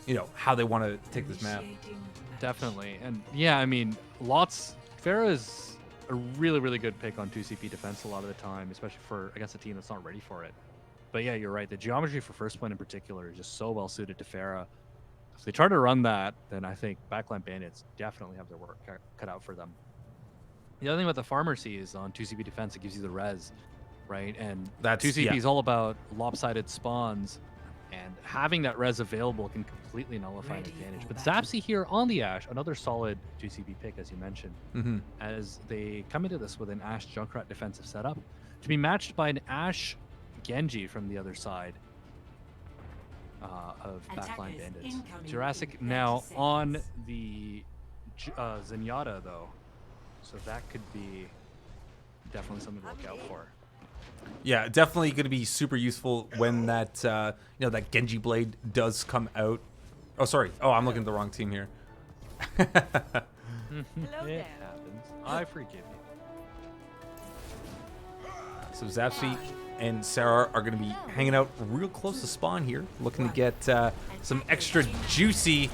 You know, how they want to take this map. Definitely. And yeah, I mean, Pharah is a really, really good pick on 2CP defense a lot of the time, especially for against a team that's not ready for it. But yeah, you're right. The geometry for first point in particular is just so well suited to Pharah. If they try to run that, then I think Backline Bandits definitely have their work cut out for them. The other thing about the Pharmacy is on 2CP defense, it gives you the res, right? And That's 2CP is all about lopsided spawns. And having that res available can completely nullify an advantage. But Zapsy here on the Ash, another solid 2CP pick, as you mentioned, as they come into this with an Ash Junkrat defensive setup to be matched by an Ash Genji from the other side of Backline Bandits. Jurassic now on the Zenyatta, though, so that could be definitely something to look out for. Yeah, definitely going to be super useful when that you know, that Genji blade does come out. Oh, sorry. Oh, I'm looking at the wrong team here. It happens. I forgive you. So Zapsy and Sarah are going to be hanging out real close to spawn here, looking to get some extra juicy.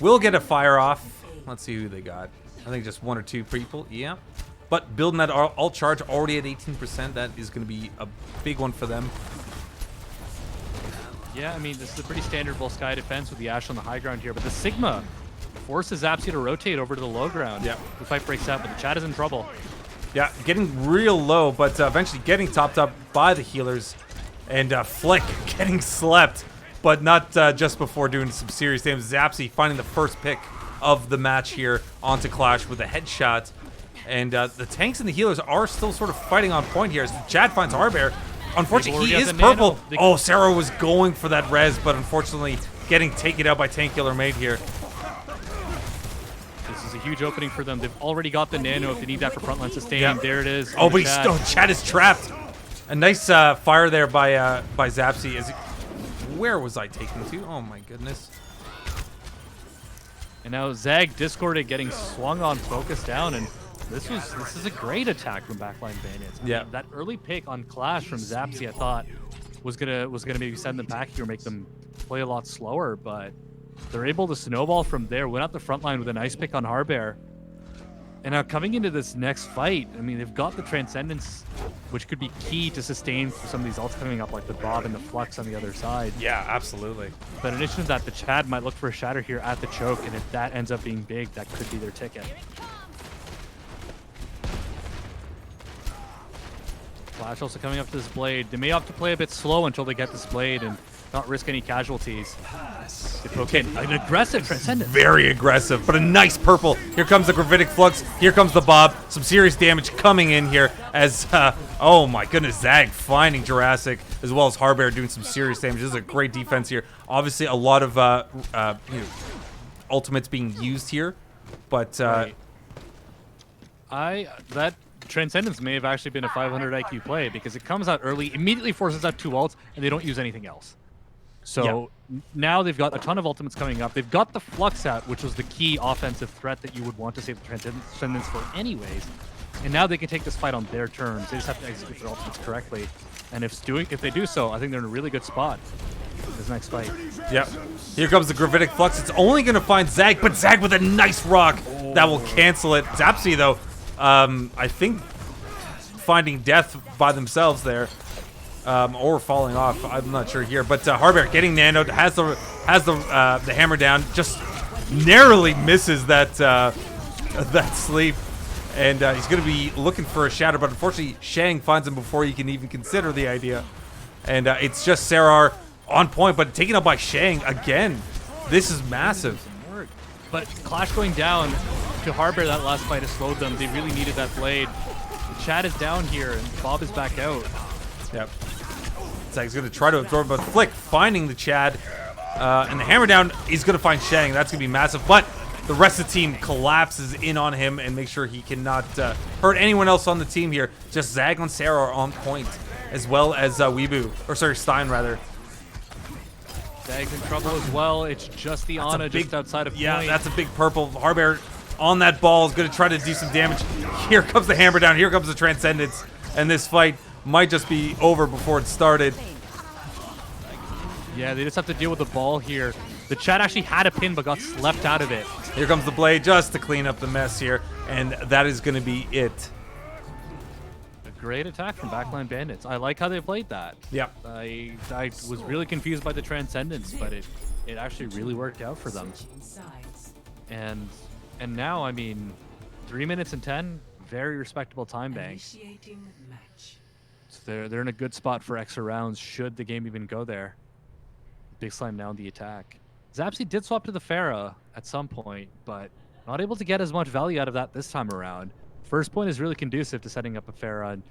We'll get a fire off. Let's see who they got. I think just one or two people. Yeah. But building that alt charge already at 18%, that is going to be a big one for them. Yeah, I mean, this is a pretty standard Volskaya defense with the Ash on the high ground here, but the Sigma forces Zapsy to rotate over to the low ground. Yeah. The fight breaks out, but the Chad is in trouble. Yeah, getting real low, but eventually getting topped up by the healers. And Flick getting slept, but not just before doing some serious damage. Zapsy finding the first pick of the match here onto Clash with a headshot. And the tanks and the healers are still sort of fighting on point here as Chad finds Harbear. Unfortunately, he is purple. Oh, Sarah was going for that res, but unfortunately getting taken out by Tank Killer Mate here. This is a huge opening for them. They've already got the nano if they need that for frontline sustain. Yeah. There it is. Oh, but Chad is trapped. A nice fire there by Zapsy. Where was I taking to? Oh my goodness. And now Zag discorded, getting swung on, focused down, and this is a great attack from Backline Bandits. I mean, that early pick on Clash from Zapsy, I thought was gonna maybe send them back here, make them play a lot slower, but they're able to snowball from there. Went out the front line with a nice pick on Harbear. And now coming into this next fight, I mean, they've got the Transcendence, which could be key to sustain for some of these ults coming up, like the Bob and the Flux on the other side. Yeah, absolutely. But in addition to that, the Chad might look for a shatter here at the choke, and if that ends up being big, that could be their ticket. Flash also coming up to this blade. They may have to play a bit slow until they get this blade and not risk any casualties. Okay, an aggressive Transcendence. Very aggressive, but a nice purple. Here comes the Gravitic Flux. Here comes the Bob. Some serious damage coming in here as, oh my goodness, Zag finding Jurassic as well as Harbear doing some serious damage. This is a great defense here. Obviously, a lot of you know, ultimates being used here, but that Transcendence may have actually been a 500 IQ play because it comes out early, immediately forces out 2 ults, and they don't use anything else. So now they've got a ton of ultimates coming up. They've got the Flux out, which was the key offensive threat that you would want to save the Transcendence for anyways. And now they can take this fight on their terms. They just have to execute their ultimates correctly. And if they do so, I think they're in a really good spot this next fight. Yep. Here comes the Gravitic Flux. It's only going to find Zag, but Zag with a nice rock that will cancel it. Zapsy, though, I think finding death by themselves there, or falling off. I'm not sure here, but Harbear getting nanoed, has the hammer down, just narrowly misses that that sleep, and he's going to be looking for a shatter, but unfortunately Shang finds him before he can even consider the idea, and it's just Sarar on point, but taken up by Shang again. This is massive. But Clash going down to Harbear that last fight has slowed them. They really needed that blade. Chad is down here, and Bob is back out. Yep. Zag's going to try to absorb, but Flick finding the Chad, and the hammer down, he's going to find Shang. That's going to be massive, but the rest of the team collapses in on him and make sure he cannot hurt anyone else on the team here. Just Zag on Sarah are on point, as well as Stein, rather. Zag's in trouble as well. It's just the Ana just outside of Yeah, point. that's a big purple. Harbear on that ball is going to try to do some damage. Here comes the hammer down. Here comes the Transcendence. And this fight might just be over before it started. Yeah, they just have to deal with the ball here. The Chad actually had a pin but got left out of it. Here comes the blade just to clean up the mess here. And that is going to be it. A great attack from Backline Bandits. I like how they played that. Yeah. I was really confused by the Transcendence, but it actually really worked out for them. And now, I mean, 3 minutes and 10, very respectable time bank. So they're in a good spot for extra rounds should the game even go there. BIGSLAM now in the attack. Zapsy did swap to the Pharah at some point, but not able to get as much value out of that this time around. First point is really conducive to setting up a Pharah and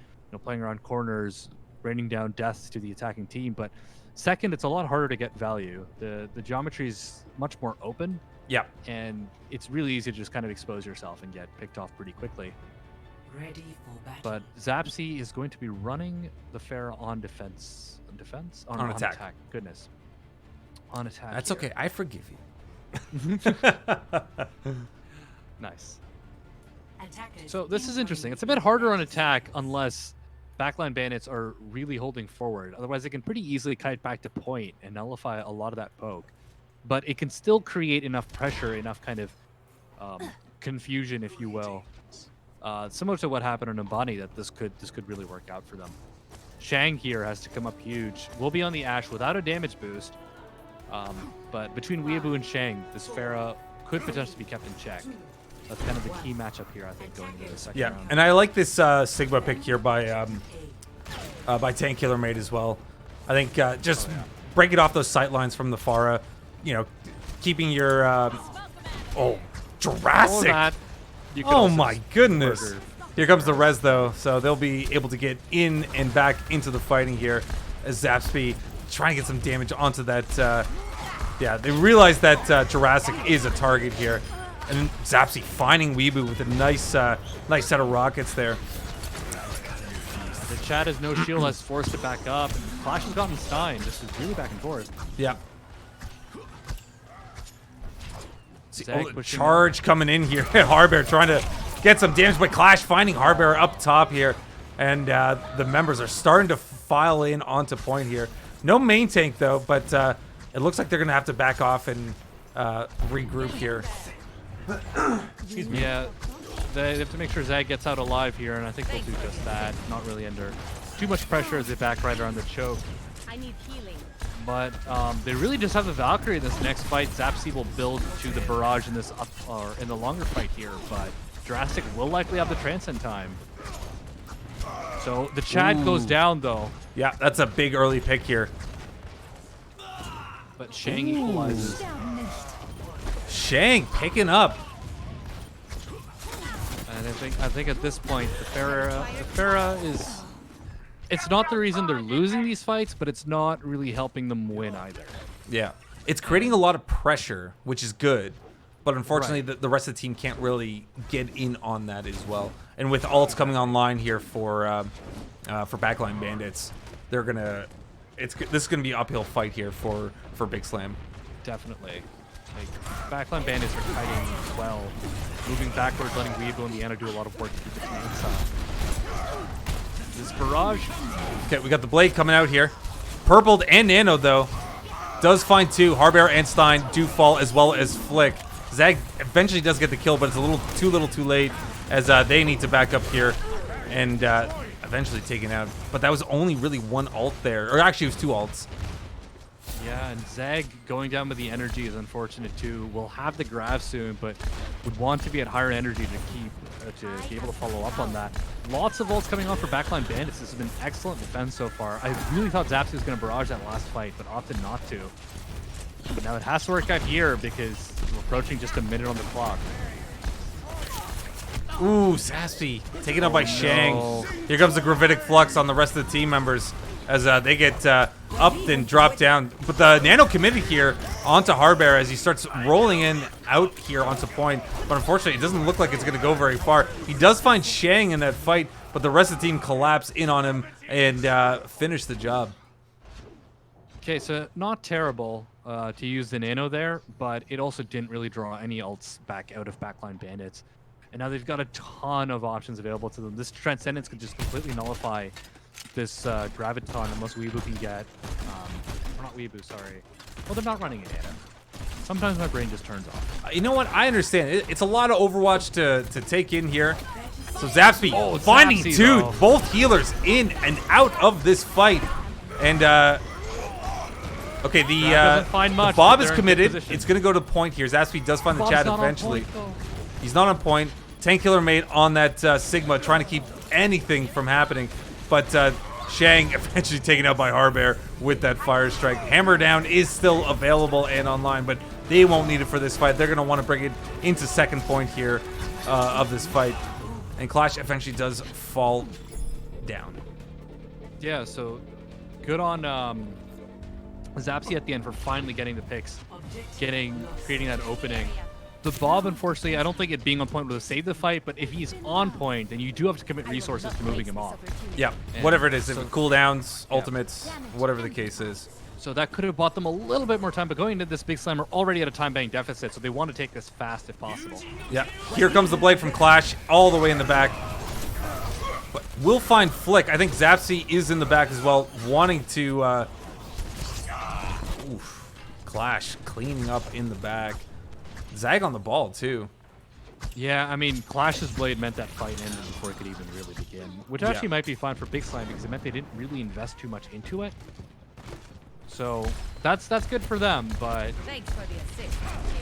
playing around corners, raining down deaths to the attacking team. But second, it's a lot harder to get value. The geometry is much more open. Yeah. And it's really easy to just kind of expose yourself and get picked off pretty quickly. Ready for battle. But Zapsy is going to be running the Pharah on defense. On attack. Goodness. On attack. That's here. okay. I forgive you. Nice. Attackers So this is interesting. It's a bit harder on attack unless Backline Bandits are really holding forward. Otherwise, they can pretty easily kite back to point and nullify a lot of that poke. But it can still create enough pressure, enough kind of confusion, if you will. Similar to what happened on Umbani, that this could really work out for them. Shang here has to come up huge. We'll be on the Ashe without a damage boost. But between Weeaboo and Shang, this Pharah could potentially be kept in check. That's kind of the key matchup here, I think, going into the second round. And I like this Sigma pick here by Tank Killer Mate as well. I think just breaking off those sight lines from the Pharah, keeping your Jurassic. Oh my goodness. Burger. Here comes the res though, so they'll be able to get in and back into the fighting here as Zapsy trying to get some damage onto that. Yeah, they realize that Jurassic is a target here. And then Zapsy finding Weeaboo with a nice set of rockets there. The Chad has no shield, has forced it back up. And Clash has gotten Stein. This is really back and forth. Yeah. See, Zag the charge coming in here. Harbear trying to get some damage, but Clash finding Harbear up top here. And the members are starting to file in onto point here. No main tank though, but it looks like they're going to have to back off and regroup here. Excuse me. Yeah, they have to make sure Zag gets out alive here, and I think they'll do just that. Not really under too much pressure as they back right around the choke. I need healing. But they really just have the Valkyrie in this next fight. Zapsy will build to the barrage in this in the longer fight here, but Jurassic will likely have the transcend time. So the Chad goes down though. Yeah, that's a big early pick here. But Shang equalizes. Shang picking up. And I think at this point the Pharah is. It's not the reason they're losing these fights, but it's not really helping them win either. Yeah, it's creating a lot of pressure, which is good. But unfortunately, the rest of the team can't really get in on that as well. And with ults coming online here for Backline Bandits, they're gonna. This is gonna be an uphill fight here for BIGSLAM. Definitely. Like, Backline Bandits are kiting well, moving backwards, letting Weebo and the Ana do a lot of work to keep the team inside. This barrage. Okay, we got the blade coming out here. Purpled and Nano, though. Does find two. Harbear and Stein do fall, as well as Flick. Zag eventually does get the kill, but it's a little too late, as they need to back up here and eventually taken out. But that was only really one ult there. Or actually, it was two ults. Yeah, and Zag going down with the energy is unfortunate too. We'll have the grab soon, but would want to be at higher energy to be able to follow up on that. Lots of ults coming on for Backline Bandits. This has been excellent defense so far. I really thought Zapsy was going to barrage that last fight, but opted not to. But now it has to work out here because we're approaching just a minute on the clock. Ooh, Zapsy taken out by Shang. No. Here comes the Gravitic Flux on the rest of the team members as they get upped and dropped down. But the Nano committed here onto Harbear as he starts rolling in out here onto point. But unfortunately, it doesn't look like it's going to go very far. He does find Shang in that fight, but the rest of the team collapse in on him and finish the job. Okay, so not terrible to use the Nano there, but it also didn't really draw any ults back out of Backline Bandits. And now they've got a ton of options available to them. This Transcendence could just completely nullify this Graviton that most Weebu can get. Or not Weebu, sorry. Well, they're not running an Ana. Sometimes my brain just turns off. You know what? I understand. It's a lot of Overwatch to take in here. So Zapsy finding Zapsy, two, though. both healers in and out of this fight. And okay, doesn't find much, the Bob but is they're in good committed. position. It's gonna go to point here. Zapsy does find the Bob's chat not on eventually. point, though. He's not on point. Tank Killer mate on that Sigma, trying to keep anything from happening. But Shang eventually taken out by Harbear with that Fire Strike. Hammer Down is still available and online, but they won't need it for this fight. They're going to want to bring it into second point here of this fight. And Clash eventually does fall down. Yeah, so good on Zapsy at the end for finally getting the picks, creating that opening. The Bob, unfortunately, I don't think it being on point would have saved the fight, but if he's on point, then you do have to commit resources to moving him off. Yeah, And whatever it is, so- cooldowns, ultimates, whatever the case is. So that could have bought them a little bit more time, but going into this Big Slam, we're already at a time bank deficit, so they want to take this fast if possible. Yeah, here comes the blade from Clash, all the way in the back. But we'll find Flick. I think Zapsy is in the back as well, wanting to... Clash cleaning up in the back. Zag on the ball, too. Yeah, I mean, Clash's blade meant that fight ended before it could even really begin, which actually might be fine for Big Slam because it meant they didn't really invest too much into it. So that's good for them, but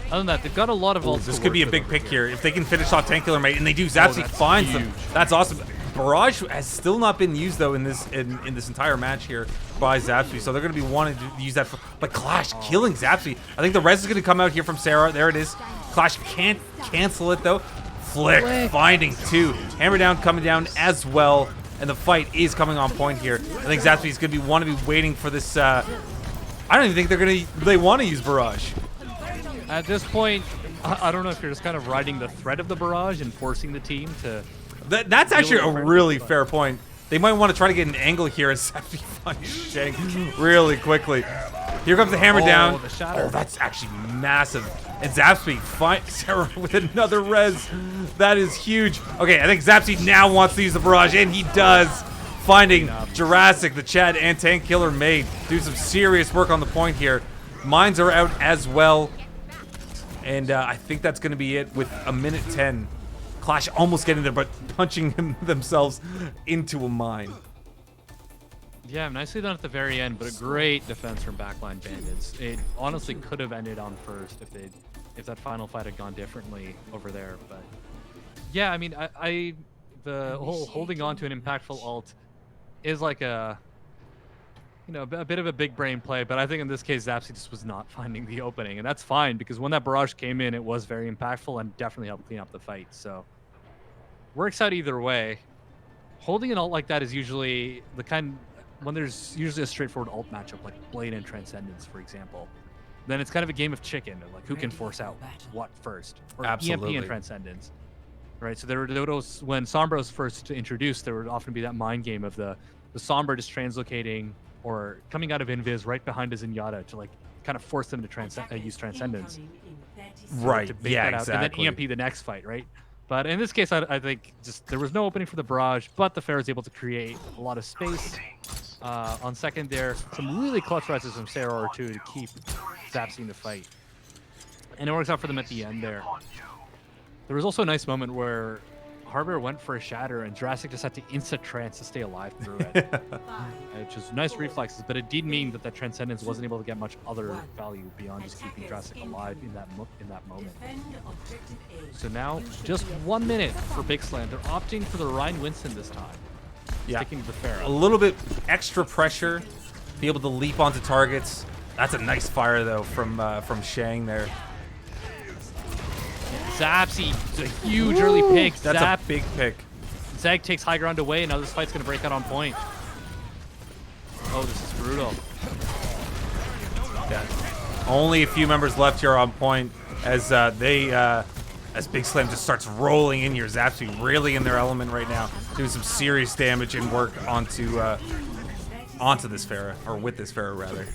other than that, they've got a lot of ults. This to could be a work big with pick over here. If they can finish off Tank Killer Mate, and they do, Zapsy that's finds them. huge. That's awesome. Barrage has still not been used, though, in this entire match here by Zapsy, so they're going to be wanting to use that. But Clash killing Zapsy. I think the res is going to come out here from Sarah. There it is. Clash can't cancel it, though. Flick finding two. Hammer Down coming down as well, and the fight is coming on point here. I think Zapsy's going to want to be waiting for this. I don't even think they want to use Barrage. At this point, I don't know if you're just kind of riding the threat of the barrage and forcing the team to. That's actually a over, really but- fair point. They might want to try to get an angle here as Zapsy finds Shank really quickly. Here comes the hammer down. The shatter. Oh, that's actually massive. And Zapsy finds Sarah with another res. That is huge. Okay, I think Zapsy now wants to use the barrage, and he does. Finding Jurassic, the Chad, and Tank Killer Mate. Do some serious work on the point here. Mines are out as well. And I think that's going to be it with a minute 10. Clash almost getting there, but punching themselves into a mine. Yeah, nicely done at the very end, but a great defense from Backline Bandits. It honestly could have ended on first if that final fight had gone differently over there. But yeah, I mean, the whole holding on to an impactful ult is like a bit of a big brain play, but I think in this case Zapsy just was not finding the opening, and that's fine because when that barrage came in, it was very impactful and definitely helped clean up the fight. So works out either way. Holding an ult like that is usually the kind when there's usually a straightforward ult matchup like Blade and Transcendence, for example. Then it's kind of a game of chicken, of like who can force out what first, or Absolutely. EMP and Transcendence. Right, so there were those when Sombra was first introduced. There would often be that mind game of the Sombra just translocating or coming out of Invis right behind his Zenyatta to like kind of force them to use Transcendence. Right. To bait Yeah, that out, exactly. and then EMP the next fight, right? But in this case, I think just there was no opening for the barrage, but the Fair is able to create a lot of space. On second there, some really clutch rises from Sarah or two to keep Zapsy in the fight. And it works out for them at the end there. There was also a nice moment where Harbor went for a shatter and Jurassic just had to insta-trance to stay alive through it. Which is nice reflexes, but it did mean that Transcendence wasn't able to get much other value beyond just keeping Jurassic alive in that moment. So now, just 1 minute for BIGSLAM. They're opting for the Ryan Winston this time. Yeah. Sticking to the Pharaoh. A little bit extra pressure, be able to leap onto targets. That's a nice fire though from Shang there. Zapsy, it's a huge early pick. That's a big pick. Zeg takes high ground away, and now this fight's gonna break out on point. Oh, this is brutal. Yeah. Only a few members left here on point as as BIGSLAM just starts rolling in here. Zapsy really in their element right now, doing some serious damage and work onto this Pharah, or with this Pharah rather.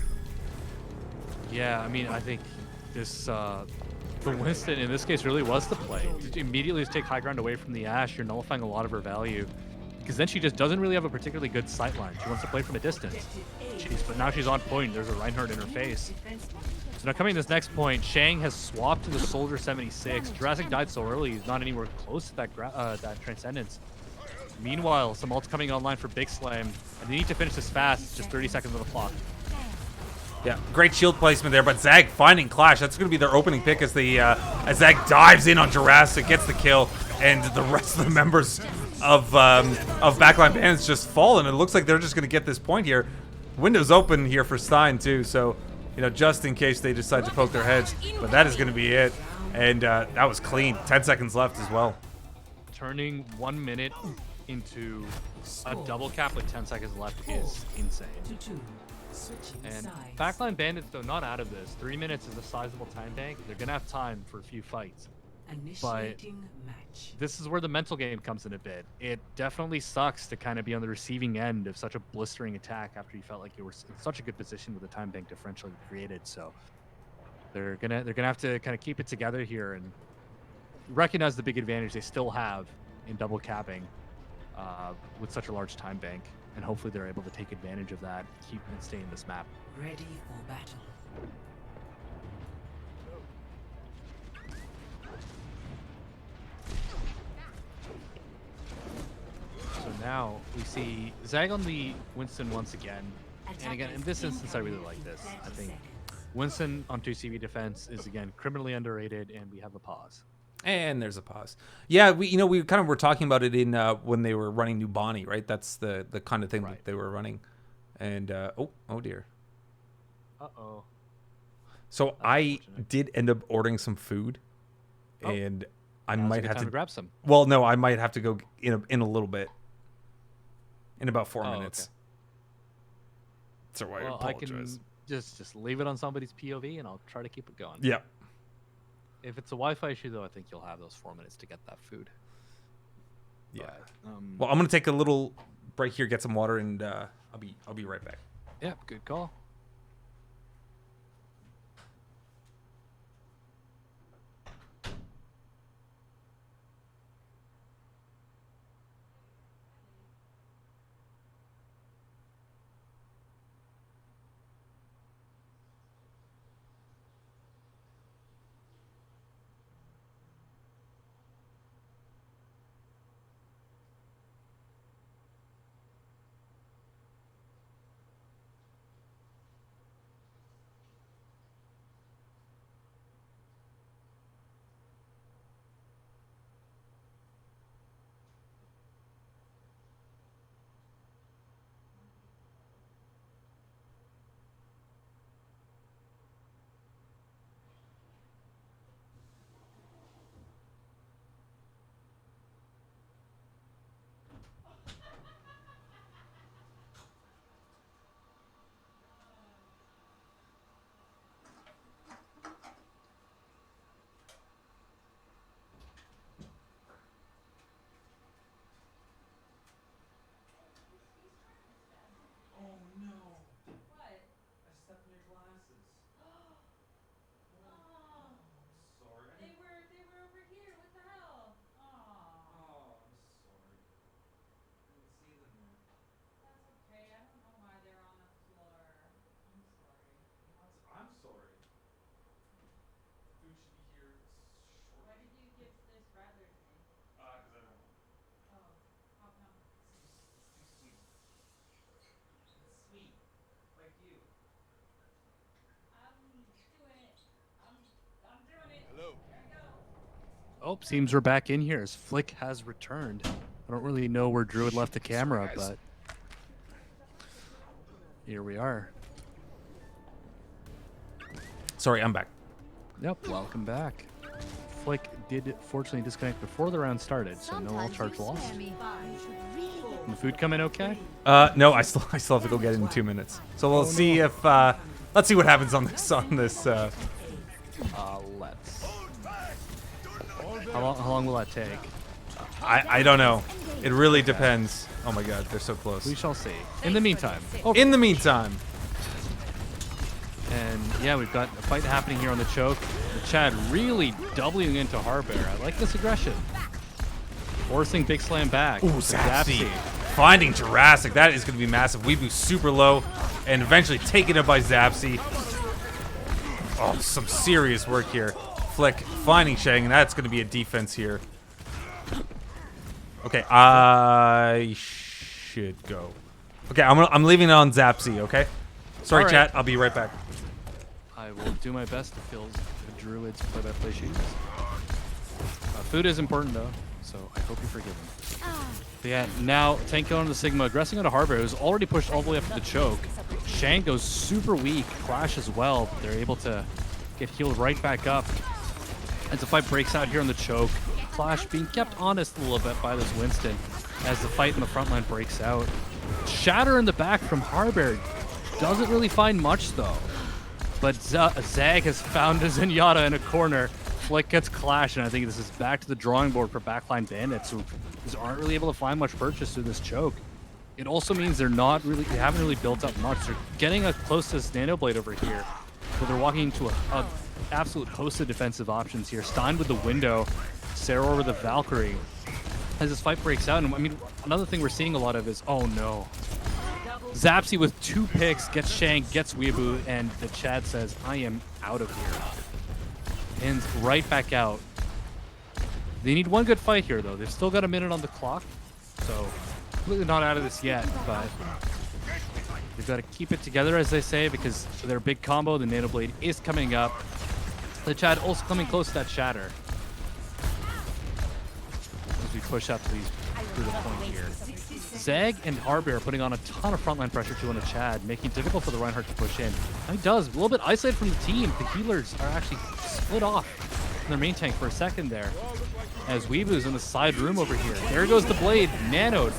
Yeah, I mean, I think this the Winston in this case really was the play. To immediately just take high ground away from the Ashe, you're nullifying a lot of her value. Because then she just doesn't really have a particularly good sightline. She wants to play from a distance. But now she's on point. There's a Reinhardt in her face. So now coming to this next point, Shang has swapped to the Soldier 76. Jurassic died so early, he's not anywhere close to that Transcendence. Meanwhile, some ults coming online for BIGSLAM, and they need to finish this fast. It's just 30 seconds on the clock. Yeah, great shield placement there, but Zag finding Clash. That's going to be their opening pick as as Zag dives in on Jurassic, gets the kill, and the rest of the members of Backline Bandits just fall, and it looks like they're just going to get this point here. Window's open here for Stein too, so just in case they decide to poke their heads. But that is going to be it, and that was clean. 10 seconds left as well. Turning 1 minute into a double cap with 10 seconds left is insane. And Backline Bandits, though, not out of this. 3 minutes is a sizable time bank. They're going to have time for a few fights. But this is where the mental game comes in a bit. It definitely sucks to kind of be on the receiving end of such a blistering attack after you felt like you were in such a good position with the time bank differential you created. So they're gonna have to kind of keep it together here and recognize the big advantage they still have in double capping with such a large time bank. And hopefully they're able to take advantage of that, keep and stay in this map. Ready for battle. So now we see Zag on the Winston once again. And again, in this instance, I really like this. I think Winston on 2CV defense is, again, criminally underrated, and we have a pause. And there's a pause. Yeah, we kind of were talking about it in when they were running New Bonnie, right? That's the kind of thing that they were running. And oh dear. Uh-oh. So I did end up ordering some food, and I might have to grab some. Well, no, I might have to go in a little bit. In about 4 minutes. Okay. So I Well, apologize. I can just leave it on somebody's POV, and I'll try to keep it going. Yeah. If it's a Wi-Fi issue, though, I think you'll have those 4 minutes to get that food. Yeah. But, Well, I'm gonna take a little break here, get some water, and I'll be right back. yeah, good call. Oh, seems we're back in here as Flick has returned. I don't really know where Druid left the camera, but here we are. Sorry, I'm back. Yep, welcome back. Flick did fortunately disconnect before the round started, so no all charge lost. And the food coming okay? No, I still have to go get it in 2 minutes. So we'll see if let's see what happens on this Let's. How long will that take? I don't know. It really depends. Oh my god, they're so close. We shall see. In the meantime. In the meantime. And yeah, we've got a fight happening here on the choke. The Chad really doubling into Harbear. I like this aggression. Forcing BIGSLAM back. Ooh, Zapsy. Finding Jurassic. That is going to be massive. Weebu super low and eventually taken up by Zapsy. Oh, some serious work here. Flick finding Shang, and that's going to be a defense here. Okay, I should go. Okay, I'm leaving it on Zapsy, okay? Sorry, right. chat. I'll be right back. I will do my best to fill the Druid's play-by-play shoes. Food is important, though, so I hope you forgive me. But yeah, now Tank going to the Sigma, aggressing on a Harbear, who's already pushed all the way up to the choke. Shang goes super weak, Clash as well, but they're able to get healed right back up. As the fight breaks out here on the choke, Clash being kept honest a little bit by this Winston as the fight in the front line breaks out. Shatter in the back from Harbear. Doesn't really find much, though. But Zag has found a Zenyatta in a corner. Flick gets Clash, and I think this is back to the drawing board for Backline Bandits, who just aren't really able to find much purchase through this choke. It also means they haven't really built up much. They're getting close to this Nano Blade over here, but they're walking into a absolute host of defensive options here. Stein with the window, Sarah with the Valkyrie. As this fight breaks out, and I mean, another thing we're seeing a lot of is, oh no. Zapsy with 2 picks, gets Shank, gets Weeaboo, and the Chad says, I am out of here. And right back out. They need one good fight here, though. They've still got a minute on the clock, so completely not out of this yet, but they've got to keep it together, as they say, because their big combo, the Nano Blade, is coming up. The Chad also coming close to that Shatter. As we push up through the point here. Zag and Harbear are putting on a ton of frontline pressure too on the Chad, making it difficult for the Reinhardt to push in. And he does, a little bit isolated from the team. The healers are actually split off from their main tank for a second there. As Weeaboo's in the side room over here. There goes the Blade, nanoed.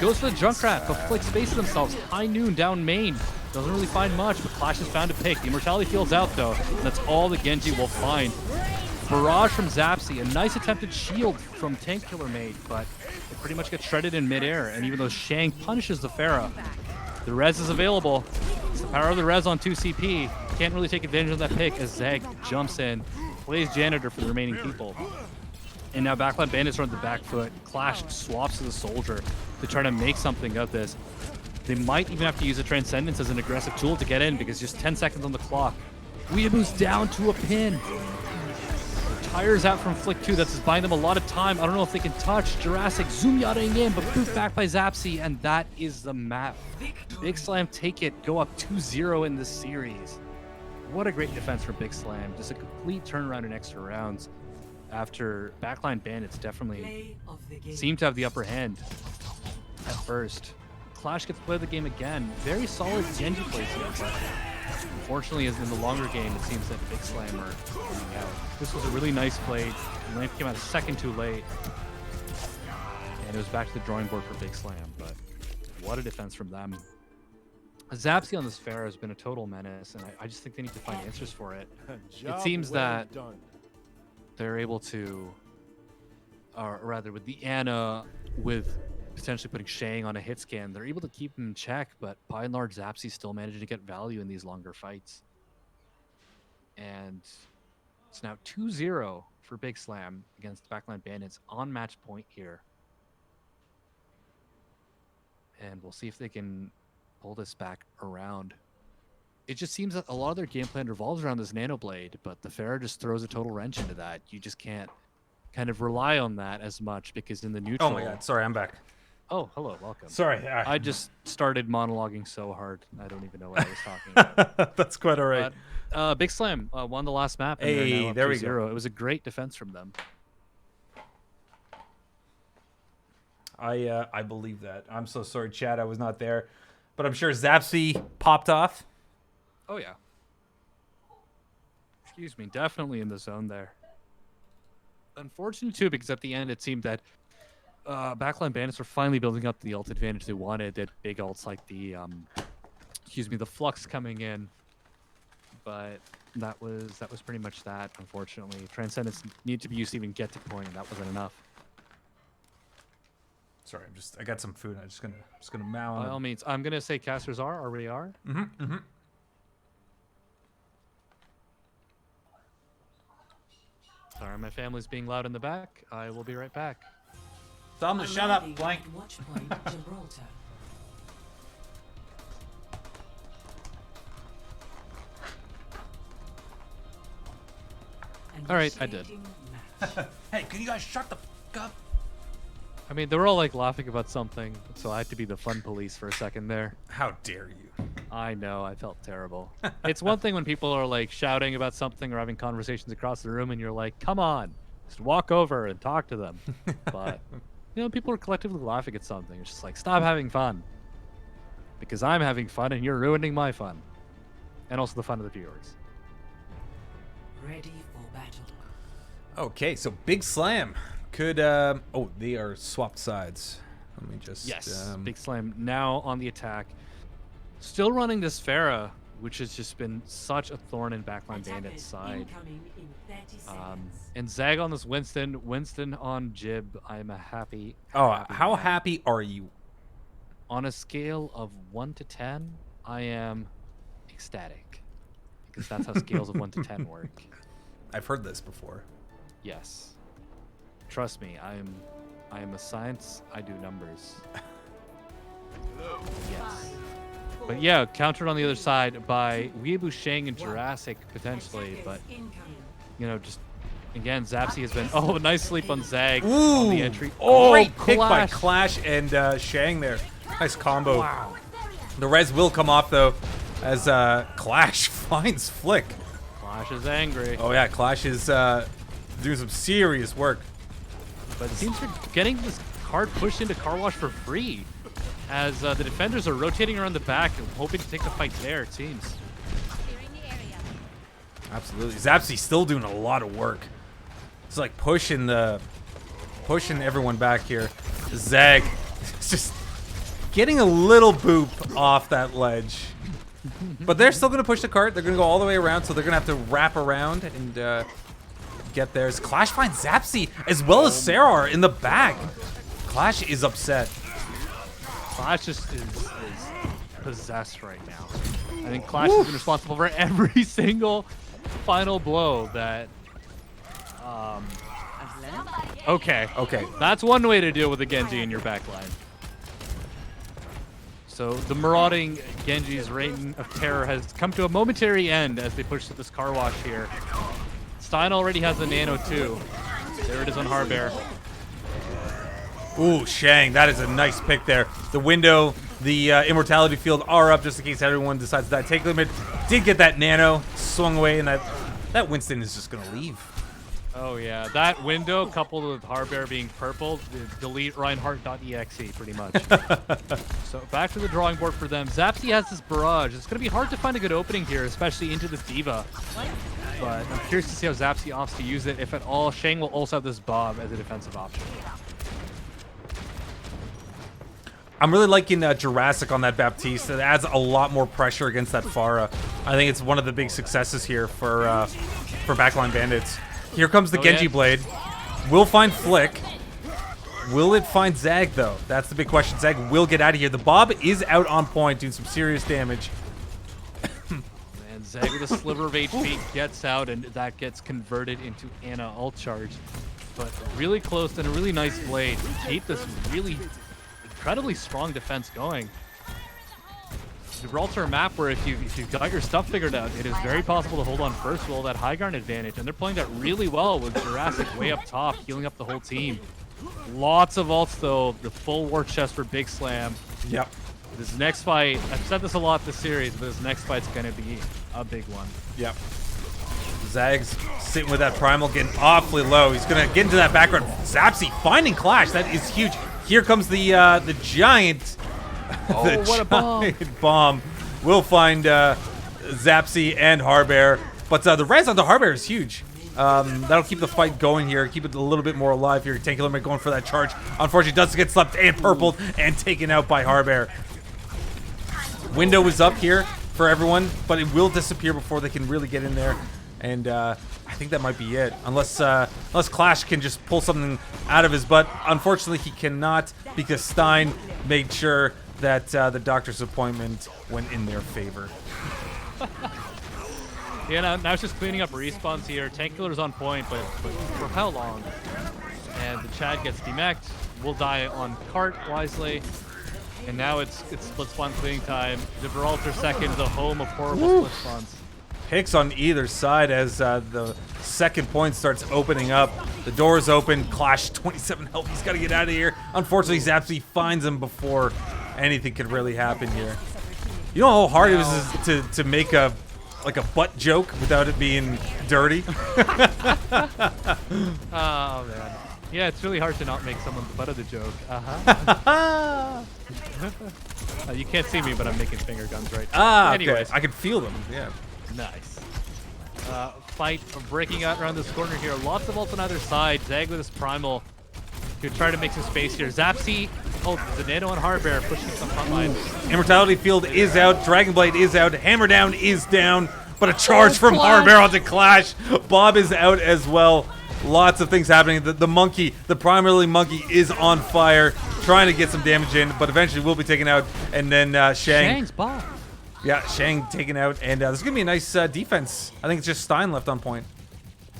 Goes for the Junkrat, but Flick spaces themselves. High noon down main. Doesn't really find much, but Clash has found a pick. The Immortality Field's out though, and that's all the Genji will find. Barrage from Zapsy, a nice attempted shield from Tank Killer made, but it pretty much gets shredded in midair, and even though Shang punishes the Pharah, the res is available. It's the power of the res on 2CP. Can't really take advantage of that pick as Zag jumps in, plays Janitor for the remaining people. And now Backline Bandits are on the back foot. Clash swaps to the Soldier to try to make something of this. They might even have to use a Transcendence as an aggressive tool to get in because just 10 seconds on the clock. Weeaboo's down to a pin. Tires out from Flick 2. That's just buying them a lot of time. I don't know if they can touch. Jurassic zoom yattaing in, but boot back by Zapsy, and that is the map. BIGSLAM take it, go up 2-0 in this series. What a great defense for BIGSLAM. Just a complete turnaround in extra rounds after Backline Bandits definitely seem to have the upper hand at first. Clash gets to play the game again. Very solid Genji plays here, but unfortunately, as in the longer game, it seems that BIGSLAM are coming out. This was a really nice play. Lamp came out a second too late. And it was back to the drawing board for BIGSLAM, but what a defense from them. Zapsy on this Pharah has been a total menace, and I just think they need to find answers for it. It seems that they're able to, or rather with the Ana, with potentially putting Shang on a hit scan, they're able to keep him in check, but by and large, Zapsy still managing to get value in these longer fights. And it's now 2-0 for BIGSLAM against Backline Bandits on match point here. And we'll see if they can pull this back around. It just seems that a lot of their game plan revolves around this Nano Blade, but the Pharah just throws a total wrench into that. You just can't kind of rely on that as much because in the neutral... Oh my god, sorry, I'm back. Oh, hello, welcome. Sorry. I just started monologuing so hard, I don't even know what I was talking about. That's quite all right. BIGSLAM won the last map. And Hey, there we go. It was a great defense from them. I believe that. I'm so sorry, Chad. I was not there, but I'm sure Zapsy popped off. Oh yeah. Excuse me, definitely in the zone there. Unfortunate too, because at the end it seemed that Backline Bandits were finally building up the ult advantage they wanted. They had big ults like the the Flux coming in, but that was pretty much that. Unfortunately, Transcendence needed to be used to even get to point, and that wasn't enough. Sorry, I got some food. I'm just gonna mow. By all means, I'm gonna say casters already are. Sorry, my family's being loud in the back. I will be right back. Tell them to shut up, Arriving blank. at Watch point Gibraltar. All right, I did. Initiating match. Hey, can you guys shut the fuck up? I mean, they were all like laughing about something, so I had to be the fun police for a second there. How dare you? I know, I felt terrible. It's one thing when people are like shouting about something or having conversations across the room and you're like, come on, just walk over and talk to them. But, people are collectively laughing at something. It's just like, stop having fun. Because I'm having fun and you're ruining my fun. And also the fun of the viewers. Ready for battle. Okay, so BIGSLAM could. They are swapped sides. Let me just. Yes, BIGSLAM now on the attack. Still running this Pharah, which has just been such a thorn in Backline Bandits' side. Incoming in 30 seconds. And Zag on this Winston on Jib. I'm a happy. Oh, how man. happy are you? On a scale of 1 to 10, I am ecstatic. Because that's how scales of 1 to 10 work. I've heard this before. Yes. Trust me, I am a science. I do numbers. Yes. But yeah, countered on the other side by Weeaboo, Shang, and Jurassic potentially. But just again, Zapsy has been nice sleep on Zag on the entry. Great pick by Clash and Shang there. Nice combo. Wow. The res will come off though, as Clash finds Flick. Clash is angry. Oh yeah, Clash is doing some serious work. But it seems they're getting this card pushed into Car Wash for free. As the defenders are rotating around the back, hoping to take the fight there, it seems. Absolutely. Zapsy's still doing a lot of work. It's like pushing everyone back here. Zag is just getting a little boop off that ledge. But they're still going to push the cart. They're going to go all the way around, so they're going to have to wrap around and get theirs. Clash finds Zapsy as well as Sarar in the back. Clash is upset. Clash is possessed right now. I think Clash has been responsible for every single final blow that... Okay. That's one way to deal with a Genji in your backline. So the marauding Genji's reign of terror has come to a momentary end as they push to this car wash here. Stein already has the nano too. There it is on Harbear. Ooh, Shang, that is a nice pick there. The window, the immortality field are up just in case everyone decides to take limit. Did get that nano, swung away, and that Winston is just gonna leave. Oh yeah, that window coupled with Harbear being purple, delete Reinhardt.exe pretty much. So back to the drawing board for them. Zapsy has this barrage. It's gonna be hard to find a good opening here, especially into this Diva. But I'm curious to see how Zapsy opts to use it, if at all. Shang will also have this Bob as a defensive option. I'm really liking Jurassic on that Baptiste. It adds a lot more pressure against that Pharah. I think it's one of the big successes here for Backline Bandits. Here comes the Genji Blade. Will find Flick. Will it find Zag, though? That's the big question. Zag will get out of here. The Bob is out on point, doing some serious damage. And Zag with a sliver of HP gets out, and that gets converted into Ana ult charge. But really close and a really nice blade to keep this really incredibly strong defense going. Gibraltar map where if you've got your stuff figured out, it is very possible to hold on first roll that high ground advantage, and they're playing that really well with Jurassic way up top, healing up the whole team. Lots of ults though, the full war chest for BIGSLAM. Yep. This next fight, I've said this a lot this series, but this next fight's gonna be a big one. Yep. Zag's sitting with that primal, getting awfully low. He's gonna get into that background. Zapsy finding Clash. That is huge. Here comes the giant. Oh, The what a bomb. giant bomb will find Zapsy and Harbear. But the res on the Harbear is huge. That'll keep the fight going here, keep it a little bit more alive here. Tank Killer going for that charge. Unfortunately, does get slapped and purpled and taken out by Harbear. Window is up here for everyone, but it will disappear before they can really get in there. And I think that might be it, unless Clash can just pull something out of his butt. Unfortunately, he cannot because Stein made sure that the doctor's appointment went in their favor. Yeah, now it's just cleaning up respawns here. Tank Killer's on point, but for how long? And the Chad gets demeched. Will die on cart wisely. And now it's split spawn cleaning time. Gibraltar second, the home of horrible split spawns. Picks on either side as the second point starts opening up. The door's open. Clash 27 health. He's got to get out of here. Unfortunately, Zapsy finds him before anything could really happen here. You know how hard it was to make a butt joke without it being dirty? Oh man. Yeah, it's really hard to not make someone the butt of the joke. You can't see me, but I'm making finger guns right now. Anyways. Okay. I can feel them. Yeah. Nice. Fight breaking out around this corner here. Lots of ults on either side. Zag with his primal to try to make some space here. Zapsy, the Nano and Harbear pushing some front line. Immortality Field is out. Dragonblade is out. Hammer Down is down. But a charge from Harbear onto Clash. Bob is out as well. Lots of things happening. The monkey, the primarily monkey, is on fire, trying to get some damage in, but eventually will be taken out. And then Shang's Bob. Yeah, Shang taken out, and there's gonna be a nice defense. I think it's just Stein left on point.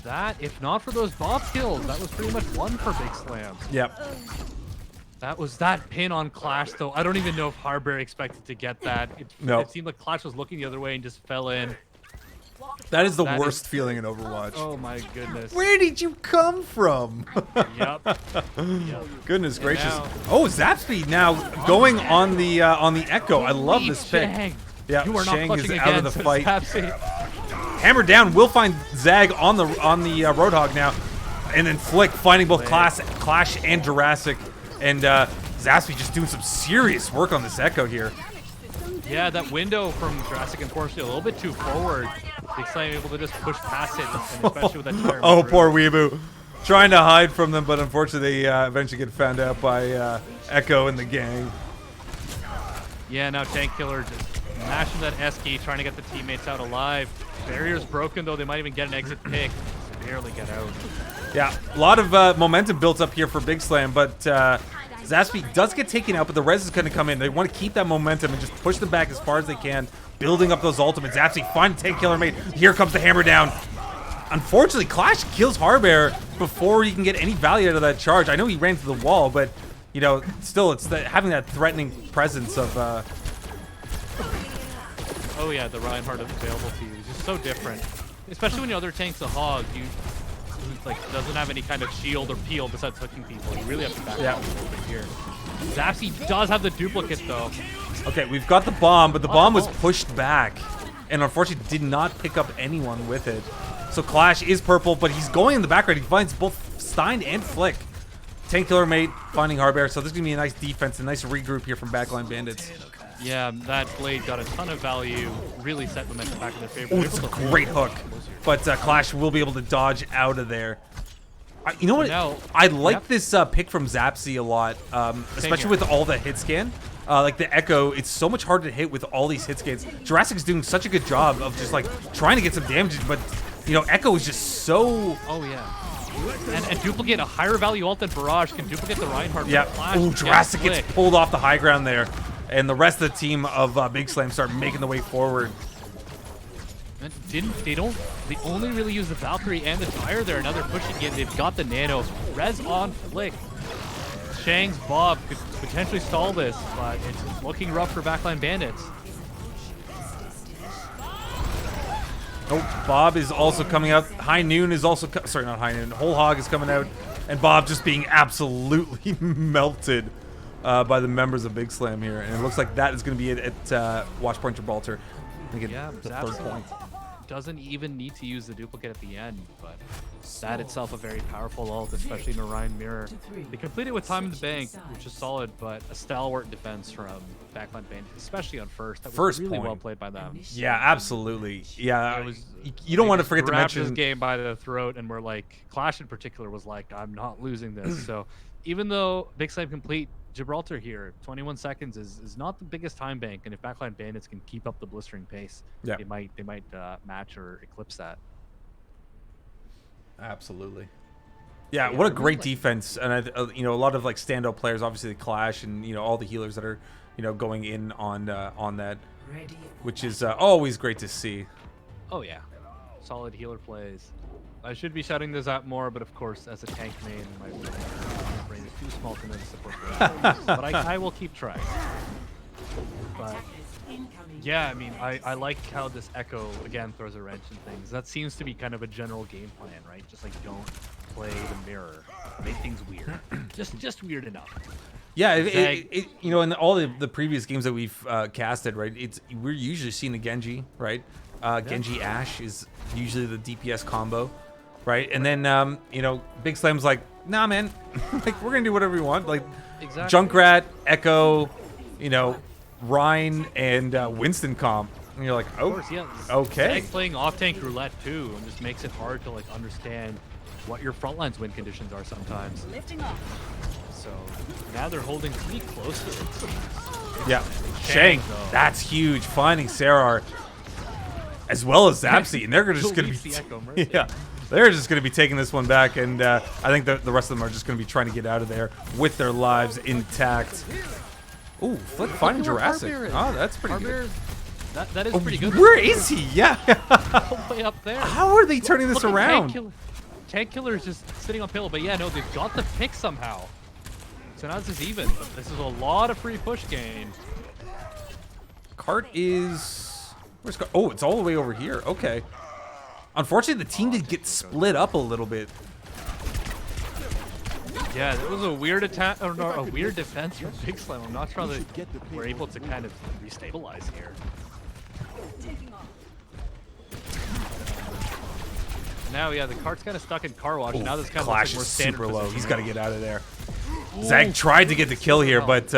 That, if not for those Bob kills, that was pretty much one for BIGSLAM. Yep. That was that pin on Clash, though. I don't even know if Harbear expected to get that. It seemed like Clash was looking the other way and just fell in. That is the worst feeling in Overwatch. Oh my goodness. Where did you come from? Yep. Goodness gracious. Now, oh, Zapsy now going on the Echo. I love this pick. Shang. Yeah, You are Shang not is again, out of the fight. Zapsy. Hammer Down will find Zag on the Roadhog now, and then Flick finding both Clash and Jurassic, and Zapsy just doing some serious work on this Echo here. Yeah, that window from Jurassic unfortunately a little bit too forward. BIGSLAM able to just push past it, and especially with that tire. Oh, poor Weeaboo. Trying to hide from them, but unfortunately they eventually get found out by Echo and the gang. Yeah, now Tank Killer just mashing that S key, trying to get the teammates out alive. Barrier's broken, though. They might even get an exit pick. Just barely get out. Yeah, a lot of momentum built up here for BIGSLAM, but Zapsy does get taken out, but the res is going to come in. They want to keep that momentum and just push them back as far as they can, building up those ultimates. Zapsy finds Tank Killer mate. Here comes the Hammer Down. Unfortunately, Clash kills Harbear before he can get any value out of that charge. I know he ran to the wall, but, you know, still, it's having that threatening presence of... Oh yeah, the Reinhardt is available to you. It's just so different. Especially when your other tank's a hog, who like doesn't have any kind of shield or peel besides hooking people. You really have to back up a little bit here. Zapsy does have the duplicate though. Okay, we've got the bomb, but the bomb was pushed back, and unfortunately did not pick up anyone with it. So Clash is purple, but he's going in the background. He finds both Stein and Flick. Tank Killer mate finding Harbear, so this is gonna be a nice defense, a nice regroup here from Backline Bandits. Yeah, that blade got a ton of value, really set momentum back in their favor. Oh, it's a great hook, but Clash will be able to dodge out of there. You know what? I like this pick from Zapsy a lot, especially with all the hit scan. Like the Echo, it's so much harder to hit with all these hit scans. Jurassic's doing such a good job of just like trying to get some damage, but you know, Echo is just so... Oh yeah. And duplicate a higher value ult than Barrage can duplicate the Reinhardt. Yeah. Oh, Jurassic gets pulled off the high ground there. And the rest of the team of BIGSLAM start making the way forward. They only really use the Valkyrie and the Tire there. Now they're pushing in. They've got the Nano. Res on Flick. Shang's Bob could potentially stall this, but it's looking rough for Backline Bandits. Oh, Bob is also coming out. High Noon is also... Sorry, not High Noon. Whole Hog is coming out. And Bob just being absolutely melted by the members of BIGSLAM here. And it looks like that is going to be it at Watchpoint Gibraltar. I think it's the third point. doesn't even need to use the duplicate at the end, but that itself a very powerful ult, especially in Orion Mirror. They complete it with time in the bank, which is solid, but a stalwart defense from Backline Bandits, especially on first. That was First really point. well played by them. Yeah, absolutely. Yeah, It was- you don't They want to just forget to grabbed mention. this game by the throat, and we're like, Clash in particular was like, I'm not losing this. So even though BIGSLAM complete Gibraltar here, 21 seconds is not the biggest time bank, and if Backline Bandits can keep up the blistering pace, Yeah. they might match or eclipse that. Absolutely. Yeah, Yeah, what a I great really defense, and you know, a lot of like standout players. Obviously, the Clash, and you know, all the healers that are going in on that, Ready for which is always great to see. Oh yeah, solid healer plays. I should be shouting this out more, but of course, as a tank main, my brain is too small to notice support. But I will keep trying. But attackers incoming. yeah, I mean, I like how this Echo again throws a wrench in things. That seems to be kind of a general game plan, right? Just like don't play the mirror, make things weird, just weird enough. Yeah, Zag- you know, in all the previous games that we've casted, right? We're usually seeing the Genji, right? Genji Ashe is usually the DPS combo, right? And then you know, BIGSLAM's like, nah, man, like we're gonna do whatever we want, like Exactly. Junkrat, Echo, you know, Rhine, and Winston comp. And you're like, Of oh, course, yeah. okay. Zag playing off-tank roulette too, and just makes it hard to like understand what your frontline's win conditions are sometimes. Lifting off. So now they're holding pretty close to it. seems. Yeah, Shang, Shang, though. that's huge. Finding Sarar, as well as Zapsy, and they're just gonna be, Release the Echo Mercy. yeah, they're just gonna be taking this one back, and I think the rest of them are just gonna be trying to get out of there with their lives intact. Ooh, Flick finding Look at where Jurassic. Harbier is. Oh, that's pretty Harbier, good. that is Oh, pretty good. where is he? Yeah. All the way up there. How are they turning this Look at around? Tank Killer is just sitting on pillow, but yeah, no, they've got the pick somehow. So now this is even. But this is a lot of free push gain. Cart is where's Cart? Oh, it's all the way over here. Okay. Unfortunately, the team did get split up a little bit. Yeah, that was a weird attack, or no, a weird defense from BIGSLAM. I'm not sure that we're able to kind of restabilize here. Now, yeah, the cart's kind of stuck in car wash. Now this kind of Clash looks like more is standard super low. position. He's got to get out of there. Zag tried to get the kill here, but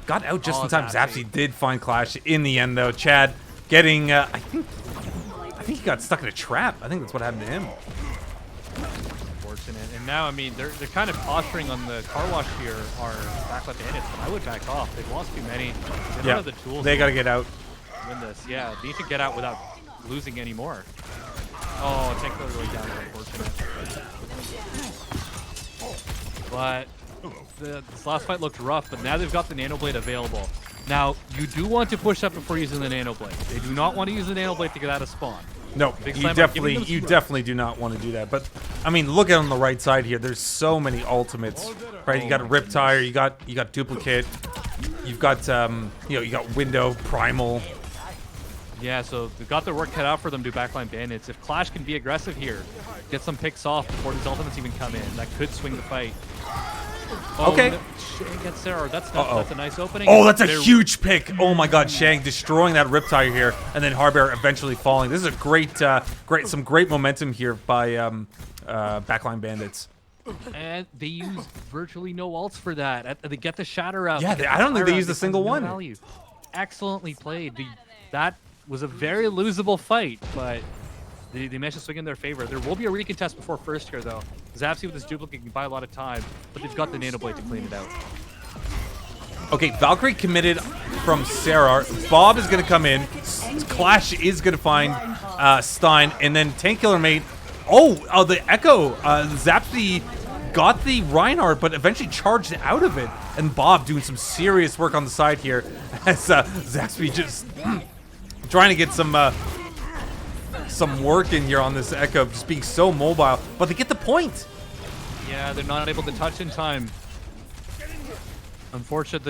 got out just Oh, in time. Zapsy. Zapsy did find Clash in the end, though. Chad getting, I think he got stuck in a trap. I think that's what happened to him. Fortunate. And now, I mean, they're kind of posturing on the car wash here, our Backline Bandits, but I would back off. They've lost too many. They don't Yeah, have the tools they got to get out. to win this. Yeah, they need to get out without losing any more. Oh, Tank Killer really down, unfortunate. But this last fight looked rough, but now they've got the Nano Blade available. Now, you do want to push up before using the Nano Blade. They do not want to use the Nano Blade to get out of spawn. No, Big you Slam are definitely, giving them some definitely do not want to do that. But I mean, look at on the right side here. There's so many ultimates, right? You got a Riptire, you got Duplicate, you've got you got Window, Primal. Yeah, so they've got their work cut out for them to Backline Bandits. If Clash can be aggressive here, get some picks off before these ultimates even come in, that could swing the fight. Oh, Okay. no, Shang gets Sarah. That's a nice opening. Oh, that's a They're- huge pick. Oh my God, Shang destroying that Riptire here, and then Harbier eventually falling. This is a some great momentum here by Backline Bandits. And they use virtually no ults for that. They get the shatter out. Yeah, they get I don't think they fire used out, a single no one. value. Excellently played. That was a very losable fight, but they managed to swing in their favor. There will be a recontest before first here, though. Zapsy with his duplicate can buy a lot of time, but they've got the Nano Blade to clean it out. Okay, Valkyrie committed from Sarar. Bob is going to come in. Clash is going to find Stein, and then Tank Killer mate. Oh, the Echo. Zapsy got the Reinhardt, but eventually charged out of it. And Bob doing some serious work on the side here as Zapsy just trying to get some work in here on this Echo, just being so mobile. But they get the point. Yeah, they're not able to touch in time. Unfortunate.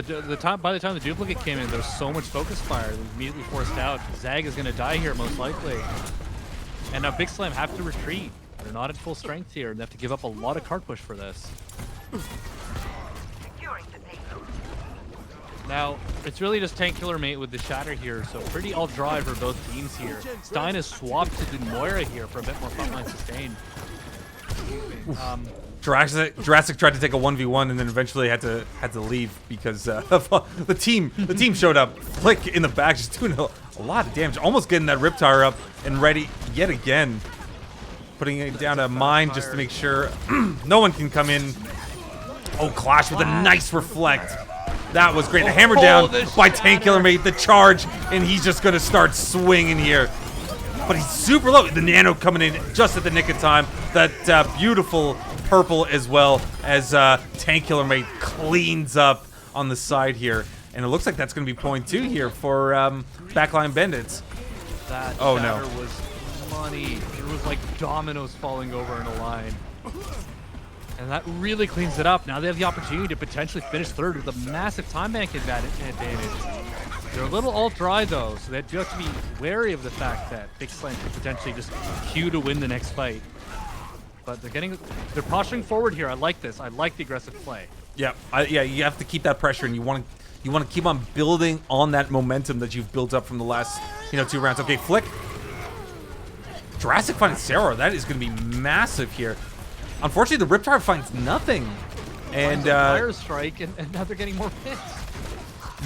By the time the duplicate came in, there was so much focus fire. They immediately forced out. Zag is going to die here, most likely. And now BIGSLAM have to retreat. They're not at full strength here, and they have to give up a lot of card push for this. Now, it's really just Tank Killer Mate with the Shatter here, so pretty alt-dry for both teams here. Stein has swapped to the Moira here for a bit more frontline sustain. Jurassic tried to take a 1v1 and then eventually had to leave because the team showed up. Flick in the back, just doing a lot of damage, almost getting that Riptire up and ready yet again. Putting it down a mine just to make sure no one can come in. Oh, Clash with a nice reflect. That was great. The hammer down by Tank Killer Mate, the charge, and he's just gonna start swinging here. But he's super low. The Nano coming in just at the nick of time. That beautiful purple as well as Tank Killer Mate cleans up on the side here. And it looks like that's gonna be point 2 here for Backline Bandits. That oh Shatter no. was money. It was like dominoes falling over in a line. And that really cleans it up. Now they have the opportunity to potentially finish third with a massive time bank advantage. They're a little alt-dry though, so they do have to be wary of the fact that BIGSLAM could potentially just queue to win the next fight. But they're posturing forward here. I like this. I like the aggressive play. Yeah, yeah, you have to keep that pressure, and you want to keep on building on that momentum that you've built up from the last 2 rounds. Okay, Flick. Jurassic finds Sarah. That is going to be massive here. Unfortunately, the Riptire finds nothing. And Fire Strike, and now they're getting more hits.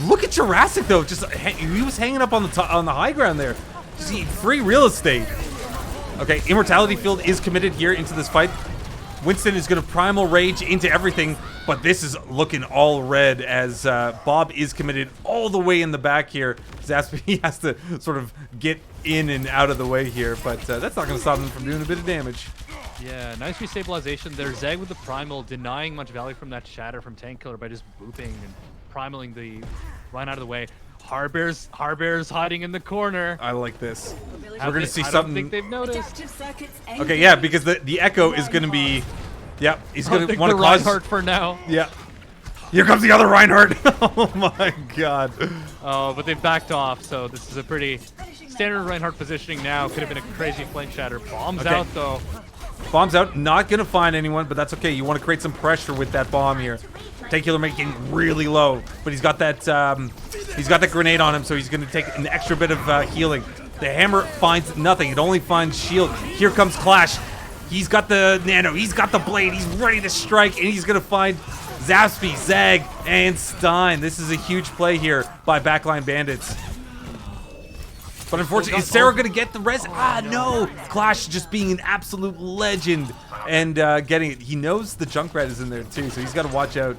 Look at Jurassic though. Just he was hanging up on the high ground there. Just free real estate. Okay, Immortality Field is committed here into this fight. Winston is going to Primal Rage into everything, but this is looking all red as Bob is committed all the way in the back here. Zaspy has to sort of get in and out of the way here, but that's not going to stop him from doing a bit of damage. Yeah, nice restabilization there. Zeg with the Primal, denying much value from that Shatter from Tank Killer by just booping and primaling the Rhine out of the way. Harbear's hiding in the corner. I like this. We're going to see something. I don't think they've noticed. Okay, yeah, because the Echo is going to be... Yep, he's going to want to cause... Reinhardt for now. Yeah. Here comes the other Reinhardt. Oh my god. Oh, but they've backed off, so this is a pretty standard Reinhardt positioning now. Could have been a crazy flank Shatter. Bombs out, though. Bomb's out. Not going to find anyone, but that's okay. You want to create some pressure with that bomb here. Tank Killer making really low, but he's got that grenade on him, so he's going to take an extra bit of healing. The hammer finds nothing. It only finds shield. Here comes Clash. He's got the Nano. He's got the blade. He's ready to strike, and he's going to find Zaspy, Zag, and Stein. This is a huge play here by Backline Bandits. But unfortunately, is Sarah going to get the res? Ah, no! Clash just being an absolute legend and getting it. He knows the Junkrat is in there too, so he's got to watch out.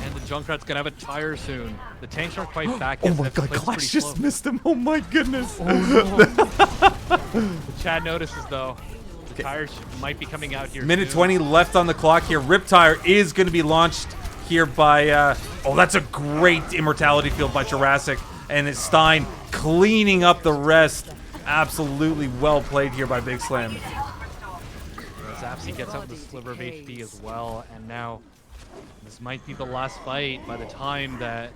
And the Junkrat's going to have a tire soon. The tanks aren't quite back Oh yet. my god, Clash just missed him. Oh my goodness. Chad notices, though. The tires might be coming out here Minute soon. 20 left on the clock here. Riptire is going to be launched here by... oh, that's a great Immortality Field by Jurassic. And it's Stein cleaning up the rest. Absolutely well played here by BIGSLAM. Zapsy gets out with a sliver of HP as well, and now this might be the last fight. By the time that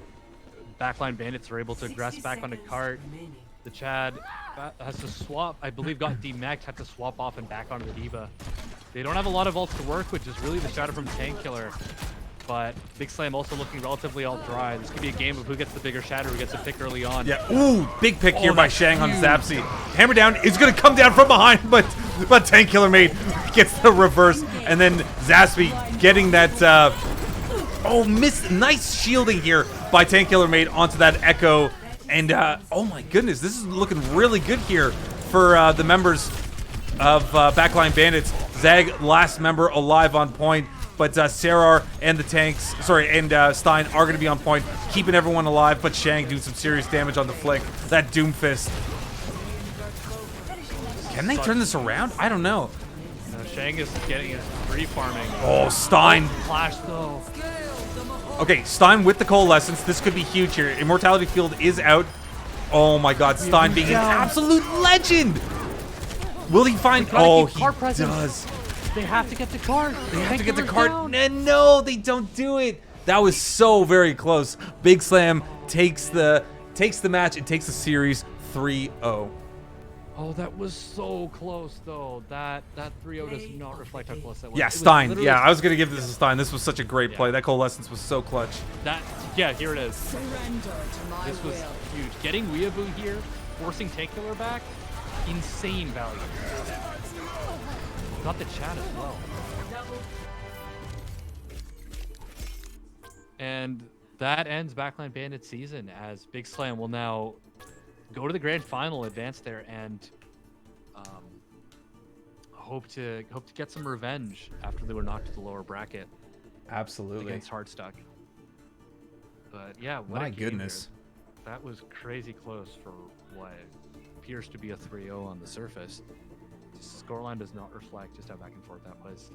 Backline Bandits are able to grasp back on the cart, the Chad has to swap, I believe got demeched, had to swap off and back onto the Diva. They don't have a lot of ults to work with, just really the Shadow from Tank Killer. But BIGSLAM also looking relatively all dry. This could be a game of who gets the bigger Shatter, who gets a pick early on. Yeah, ooh, big pick here by Shang on Zapsy. Hammer down is going to come down from behind, but Tank Killer Mate gets the reverse. And then Zapsy getting that, nice shielding here by Tank Killer Mate onto that Echo. And, oh my goodness, this is looking really good here for the members of Backline Bandits. Zag, last member alive on point. But Sarar and the tanks, and Stein are going to be on point, keeping everyone alive. But Shang doing some serious damage on the flick. That Doomfist. Can they turn this around? I don't know. Shang is getting his free farming. Oh, Stein. Flash though. Okay, Stein with the Coalescence. This could be huge here. Immortality Field is out. Oh my god, Stein being an absolute legend. Will he find... Oh, he does. They have to get the card. They have to get the card. And no, they don't do it. That was so very close. BIGSLAM takes the match and takes the series 3-0. Oh, that was so close though. That 3-0 does not reflect how close that was. Yeah, It was Stein. literally- Yeah, I was going to give this a Stein. This was such a great Yeah. play. That coalescence was so clutch. Yeah, here it is. Surrender to my This was will. huge. Getting Weeaboo here, forcing Tank Killer back, insane value. Got the chat as well. And that ends Backline Bandit season as BIGSLAM will now go to the grand final, advance there, and hope to get some revenge after they were knocked to the lower bracket Absolutely. against Hardstuck. But yeah, what My a game goodness. here. That was crazy close for what appears to be a 3-0 on the surface. The scoreline does not reflect just how back and forth that was.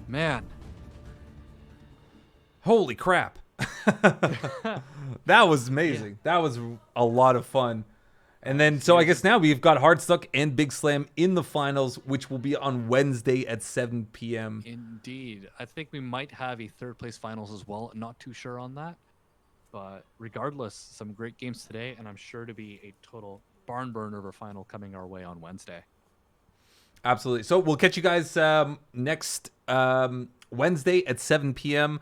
Man. Holy crap. That was amazing. That was a lot of fun. And then, so I guess now we've got Hardstuck and BIGSLAM in the finals, which will be on Wednesday at 7 p.m. Indeed. I think we might have a third place finals as well. Not too sure on that. But regardless, some great games today, and I'm sure to be a total barn burner of a final coming our way on Wednesday. Absolutely. So we'll catch you guys next Wednesday at 7 p.m.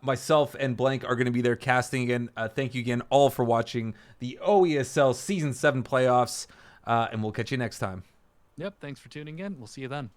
Myself and Blank are going to be there casting again. Thank you again all for watching the OESL Season 7 playoffs, and we'll catch you next time. Yep, thanks for tuning in. We'll see you then.